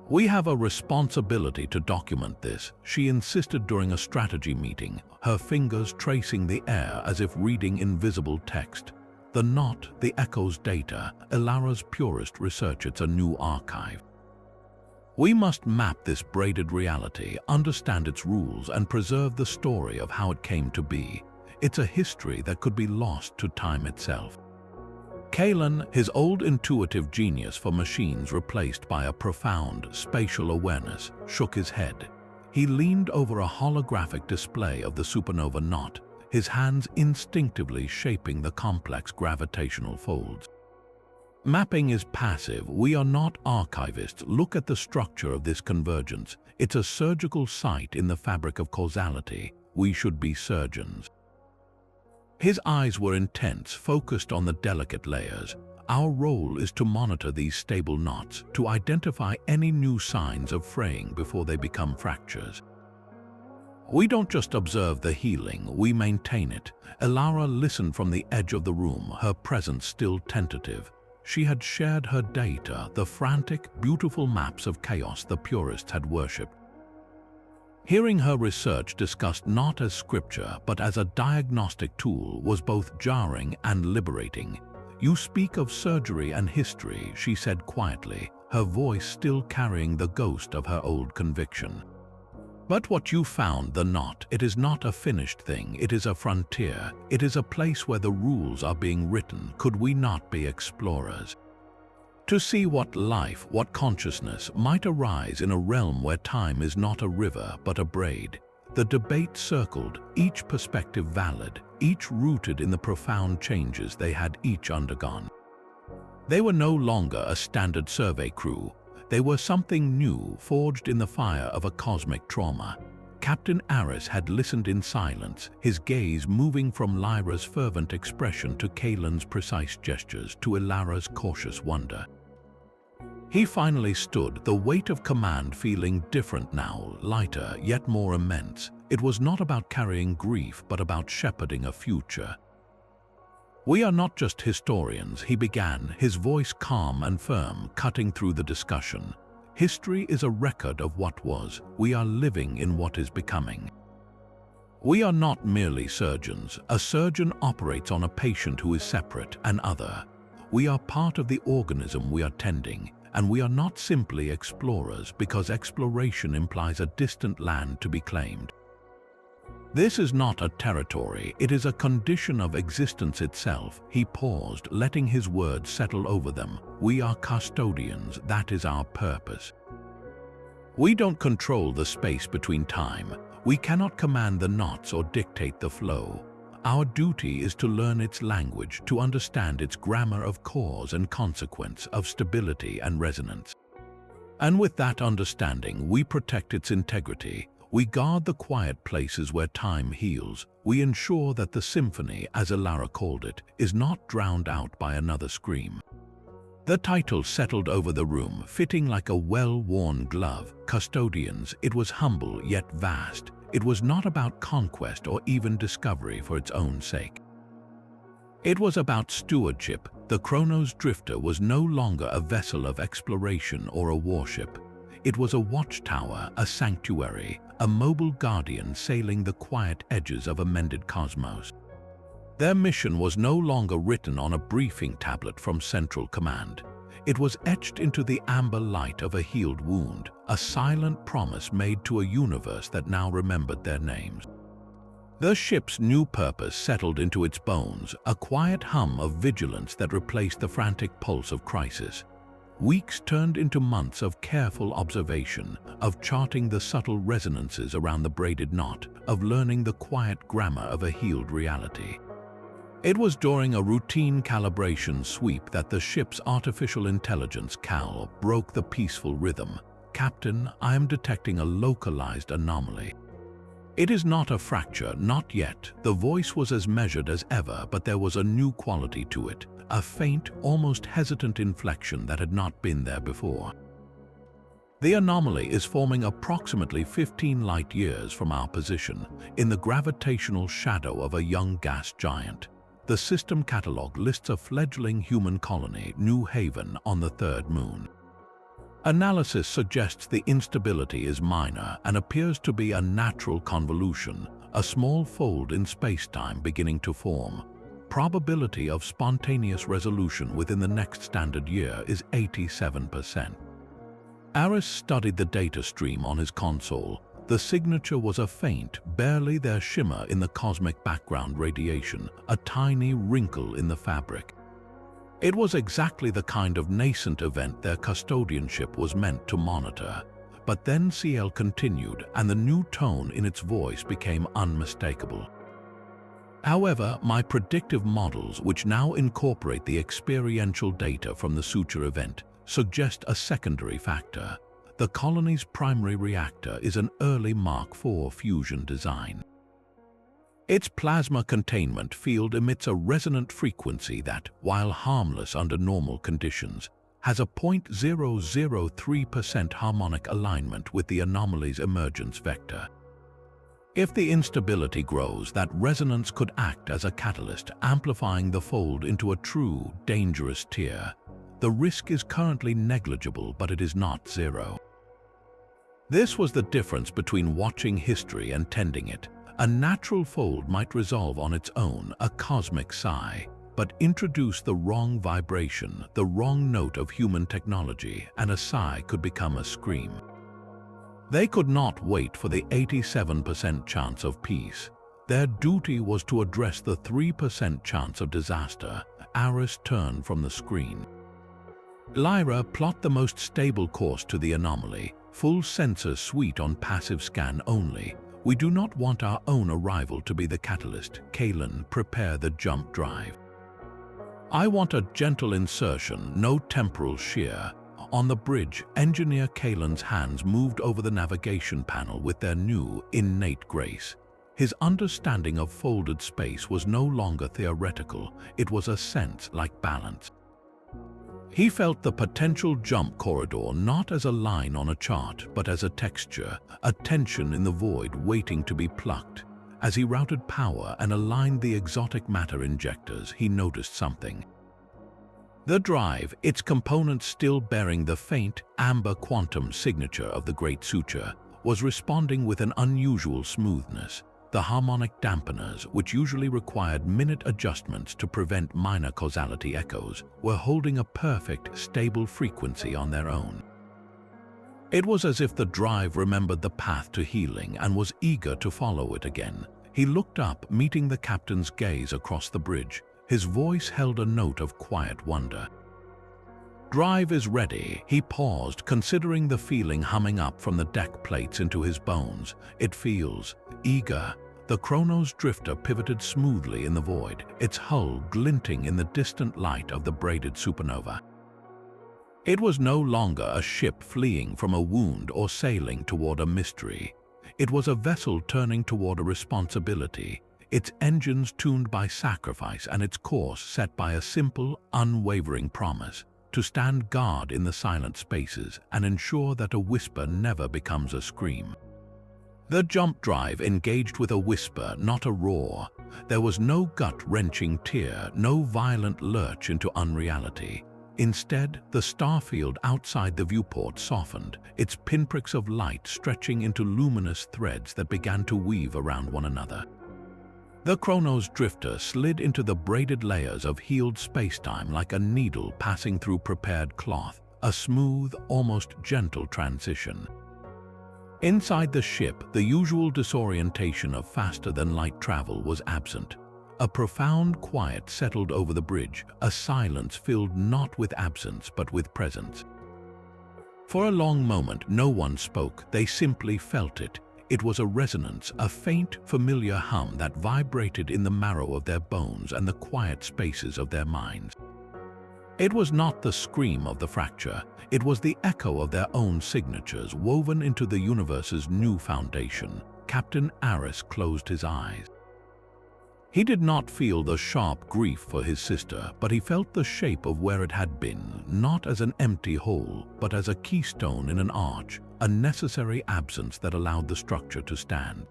[SPEAKER 1] "We have a responsibility to document this," she insisted during a strategy meeting, her fingers tracing the air as if reading invisible text. The knot, the echoes data, Ilara's Purist research, it's a new archive. "We must map this braided reality, understand its rules, and preserve the story of how it came to be. It's a history that could be lost to time itself." Kalen, his old intuitive genius for machines replaced by a profound spatial awareness, shook his head. He leaned over a holographic display of the supernova knot, his hands instinctively shaping the complex gravitational folds. "Mapping is passive. We are not archivists. Look at the structure of this convergence. It's a surgical site in the fabric of causality. We should be surgeons." His eyes were intense, focused on the delicate layers. "Our role is to monitor these stable knots, to identify any new signs of fraying before they become fractures. We don't just observe the healing, we maintain it." Ilara listened from the edge of the room, her presence still tentative. She had shared her data, the frantic, beautiful maps of chaos the Purists had worshipped. Hearing her research discussed not as scripture but as a diagnostic tool was both jarring and liberating. "You speak of surgery and history," she said quietly, her voice still carrying the ghost of her old conviction. "But what you found, the knot, it is not a finished thing, it is a frontier. It is a place where the rules are being written. Could we not be explorers? To see what life, what consciousness might arise in a realm where time is not a river but a braid." The debate circled, each perspective valid, each rooted in the profound changes they had each undergone. They were no longer a standard survey crew. They were something new, forged in the fire of a cosmic trauma. Captain Aris had listened in silence, his gaze moving from Lyra's fervent expression to Kalen's precise gestures to Ilara's cautious wonder. He finally stood, the weight of command feeling different now, lighter yet more immense. It was not about carrying grief, but about shepherding a future. "We are not just historians," he began, his voice calm and firm, cutting through the discussion. "History is a record of what was. We are living in what is becoming. We are not merely surgeons. A surgeon operates on a patient who is separate, an other. We are part of the organism we are tending. And we are not simply explorers, because exploration implies a distant land to be claimed. This is not a territory, it is a condition of existence itself." He paused, letting his words settle over them. "We are custodians, that is our purpose. We don't control the space between time. We cannot command the knots or dictate the flow. Our duty is to learn its language, to understand its grammar of cause and consequence, of stability and resonance. And with that understanding, we protect its integrity. We guard the quiet places where time heals. We ensure that the symphony, as Ilara called it, is not drowned out by another scream." The title settled over the room, fitting like a well-worn glove. Custodians. It was humble yet vast. It was not about conquest or even discovery for its own sake. It was about stewardship. The Chronos Drifter was no longer a vessel of exploration or a warship. It was a watchtower, a sanctuary, a mobile guardian sailing the quiet edges of a mended cosmos. Their mission was no longer written on a briefing tablet from Central Command. It was etched into the amber light of a healed wound, a silent promise made to a universe that now remembered their names. The ship's new purpose settled into its bones, a quiet hum of vigilance that replaced the frantic pulse of crisis. Weeks turned into months of careful observation, of charting the subtle resonances around the braided knot, of learning the quiet grammar of a healed reality. It was during a routine calibration sweep that the ship's artificial intelligence CAL broke the peaceful rhythm. "Captain, I am detecting a localized anomaly." "It is not a fracture, not yet." The voice was as measured as ever, but there was a new quality to it, a faint, almost hesitant inflection that had not been there before. "The anomaly is forming approximately 15 light-years from our position, in the gravitational shadow of a young gas giant. The system catalog lists a fledgling human colony, New Haven, on the third moon. Analysis suggests the instability is minor and appears to be a natural convolution, a small fold in space-time beginning to form. Probability of spontaneous resolution within the next standard year is 87%. Aris studied the data stream on his console. The signature was a faint, barely there shimmer in the cosmic background radiation, a tiny wrinkle in the fabric. It was exactly the kind of nascent event their custodianship was meant to monitor. But then CL continued, and the new tone in its voice became unmistakable. "However, my predictive models, which now incorporate the experiential data from the suture event, suggest a secondary factor. The colony's primary reactor is an early Mark IV fusion design. Its plasma containment field emits a resonant frequency that, while harmless under normal conditions, has a 0.003% harmonic alignment with the anomaly's emergence vector. If the instability grows, that resonance could act as a catalyst, amplifying the fold into a true, dangerous tier. The risk is currently negligible, but it is not zero." This was the difference between watching history and tending it. A natural fold might resolve on its own, a cosmic sigh, but introduce the wrong vibration, the wrong note of human technology, and a sigh could become a scream. They could not wait for the 87% chance of peace. Their duty was to address the 3% chance of disaster. Aris turned from the screen. "Lyra, plot the most stable course to the anomaly. Full sensor suite on passive scan only. We do not want our own arrival to be the catalyst. Kalen, prepare the jump drive. I want a gentle insertion, no temporal shear." On the bridge, Engineer Kalen's hands moved over the navigation panel with their new, innate grace. His understanding of folded space was no longer theoretical, it was a sense like balance. He felt the potential jump corridor not as a line on a chart, but as a texture, a tension in the void waiting to be plucked. As he routed power and aligned the exotic matter injectors, he noticed something. The drive, its components still bearing the faint, amber quantum signature of the Great Suture, was responding with an unusual smoothness. The harmonic dampeners, which usually required minute adjustments to prevent minor causality echoes, were holding a perfect, stable frequency on their own. It was as if the drive remembered the path to healing and was eager to follow it again. He looked up, meeting the captain's gaze across the bridge. His voice held a note of quiet wonder. "Drive is ready." He paused, considering the feeling humming up from the deck plates into his bones. "It feels eager." The Chronos Drifter pivoted smoothly in the void, its hull glinting in the distant light of the braided supernova. It was no longer a ship fleeing from a wound or sailing toward a mystery. It was a vessel turning toward a responsibility, its engines tuned by sacrifice and its course set by a simple, unwavering promise: to stand guard in the silent spaces and ensure that a whisper never becomes a scream. The jump drive engaged with a whisper, not a roar. There was no gut-wrenching tear, no violent lurch into unreality. Instead, the starfield outside the viewport softened, its pinpricks of light stretching into luminous threads that began to weave around one another. The Chronos Drifter slid into the braided layers of healed spacetime like a needle passing through prepared cloth, a smooth, almost gentle transition. Inside the ship, the usual disorientation of faster-than-light travel was absent. A profound quiet settled over the bridge, a silence filled not with absence but with presence. For a long moment, no one spoke, they simply felt it. It was a resonance, a faint, familiar hum that vibrated in the marrow of their bones and the quiet spaces of their minds. It was not the scream of the fracture, it was the echo of their own signatures woven into the universe's new foundation. Captain Aris closed his eyes. He did not feel the sharp grief for his sister, but he felt the shape of where it had been, not as an empty hole, but as a keystone in an arch, a necessary absence that allowed the structure to stand.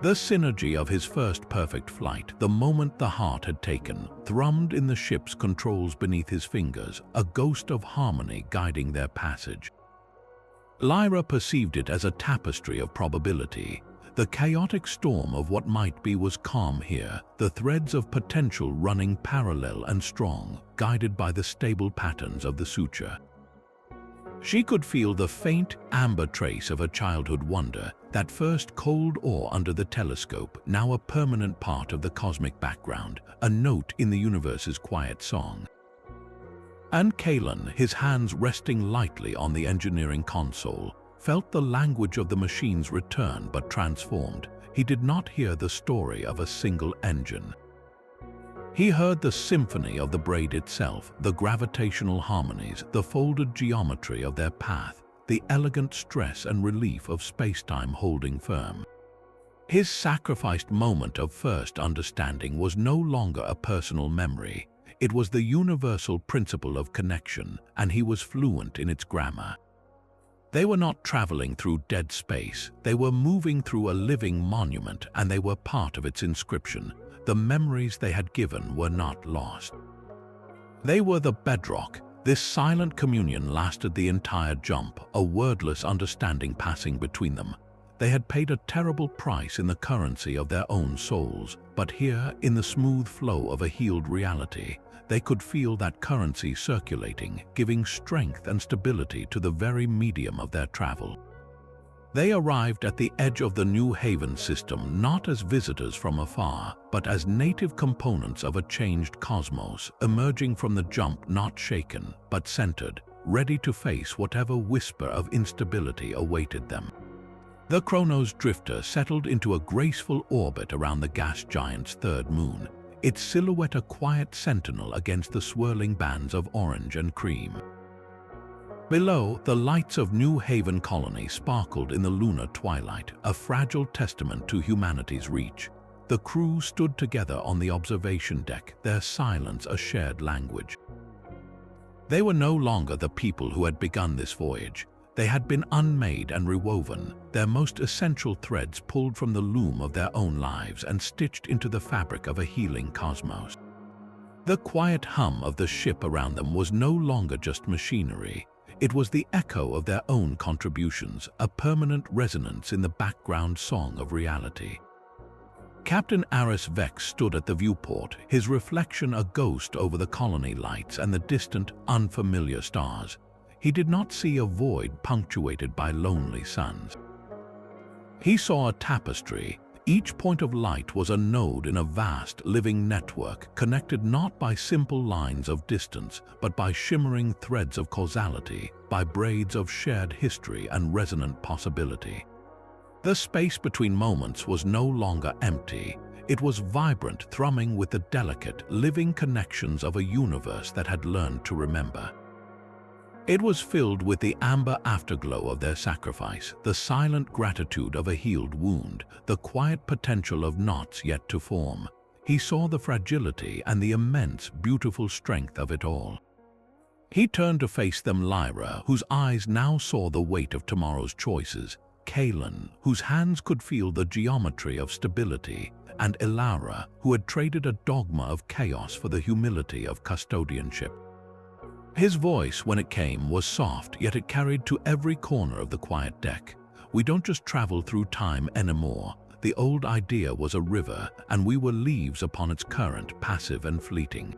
[SPEAKER 1] The synergy of his first perfect flight, the moment the heart had taken, thrummed in the ship's controls beneath his fingers, a ghost of harmony guiding their passage. Lyra perceived it as a tapestry of probability. The chaotic storm of what might be was calm here, the threads of potential running parallel and strong, guided by the stable patterns of the suture. She could feel the faint, amber trace of her childhood wonder, that first cold awe under the telescope, now a permanent part of the cosmic background, a note in the universe's quiet song. And Kalen, his hands resting lightly on the engineering console, felt the language of the machines return but transformed. He did not hear the story of a single engine. He heard the symphony of the braid itself, the gravitational harmonies, the folded geometry of their path, the elegant stress and relief of spacetime holding firm. His sacrificed moment of first understanding was no longer a personal memory. It was the universal principle of connection, and he was fluent in its grammar. They were not traveling through dead space, they were moving through a living monument, and they were part of its inscription. The memories they had given were not lost. They were the bedrock. This silent communion lasted the entire jump, a wordless understanding passing between them. They had paid a terrible price in the currency of their own souls, but here, in the smooth flow of a healed reality, they could feel that currency circulating, giving strength and stability to the very medium of their travel. They arrived at the edge of the New Haven system not as visitors from afar, but as native components of a changed cosmos, emerging from the jump not shaken, but centered, ready to face whatever whisper of instability awaited them. The Chronos Drifter settled into a graceful orbit around the gas giant's third moon, its silhouette a quiet sentinel against the swirling bands of orange and cream. Below, the lights of New Haven Colony sparkled in the lunar twilight, a fragile testament to humanity's reach. The crew stood together on the observation deck, their silence a shared language. They were no longer the people who had begun this voyage. They had been unmade and rewoven, their most essential threads pulled from the loom of their own lives and stitched into the fabric of a healing cosmos. The quiet hum of the ship around them was no longer just machinery. It was the echo of their own contributions, a permanent resonance in the background song of reality. Captain Aris Vex stood at the viewport, his reflection a ghost over the colony lights and the distant, unfamiliar stars. He did not see a void punctuated by lonely suns. He saw a tapestry. Each point of light was a node in a vast, living network, connected not by simple lines of distance, but by shimmering threads of causality, by braids of shared history and resonant possibility. The space between moments was no longer empty. It was vibrant, thrumming with the delicate, living connections of a universe that had learned to remember. It was filled with the amber afterglow of their sacrifice, the silent gratitude of a healed wound, the quiet potential of knots yet to form. He saw the fragility and the immense, beautiful strength of it all. He turned to face them, Lyra, whose eyes now saw the weight of tomorrow's choices, Kalen, whose hands could feel the geometry of stability, and Ilara, who had traded a dogma of chaos for the humility of custodianship. His voice, when it came, was soft, yet it carried to every corner of the quiet deck. We don't just travel through time anymore. The old idea was a river, and we were leaves upon its current, passive and fleeting.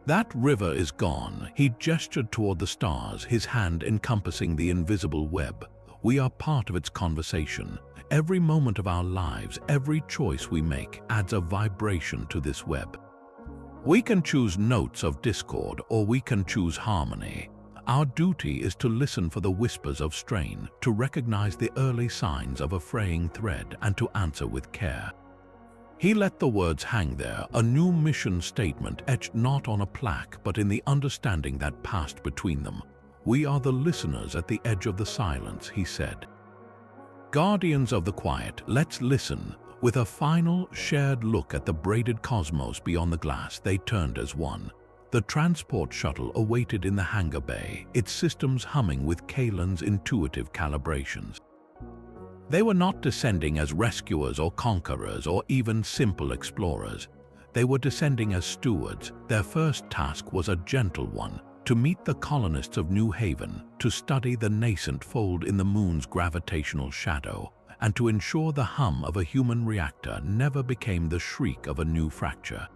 [SPEAKER 1] That river is gone. He gestured toward the stars, his hand encompassing the invisible web. We are part of its conversation. Every moment of our lives, every choice we make adds a vibration to this web. We can choose notes of discord, or we can choose harmony. Our duty is to listen for the whispers of strain, to recognize the early signs of a fraying thread, and to answer with care. He let the words hang there, a new mission statement etched not on a plaque but in the understanding that passed between them. We are the listeners at the edge of the silence, he said. Guardians of the quiet, let's listen. With a final, shared look at the braided cosmos beyond the glass, they turned as one. The transport shuttle awaited in the hangar bay, its systems humming with Kalen's intuitive calibrations. They were not descending as rescuers or conquerors or even simple explorers. They were descending as stewards. Their first task was a gentle one: to meet the colonists of New Haven, to study the nascent fold in the moon's gravitational shadow, and to ensure the hum of a human reactor never became the shriek of a new fracture.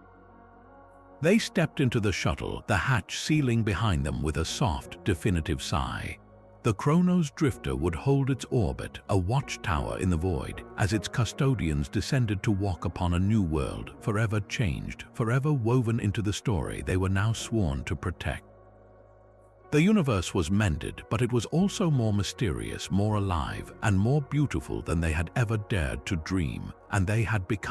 [SPEAKER 1] They stepped into the shuttle, the hatch sealing behind them with a soft, definitive sigh. The Chronos Drifter would hold its orbit, a watchtower in the void, as its custodians descended to walk upon a new world, forever changed, forever woven into the story they were now sworn to protect. The universe was mended, but it was also more mysterious, more alive, and more beautiful than they had ever dared to dream, and they had become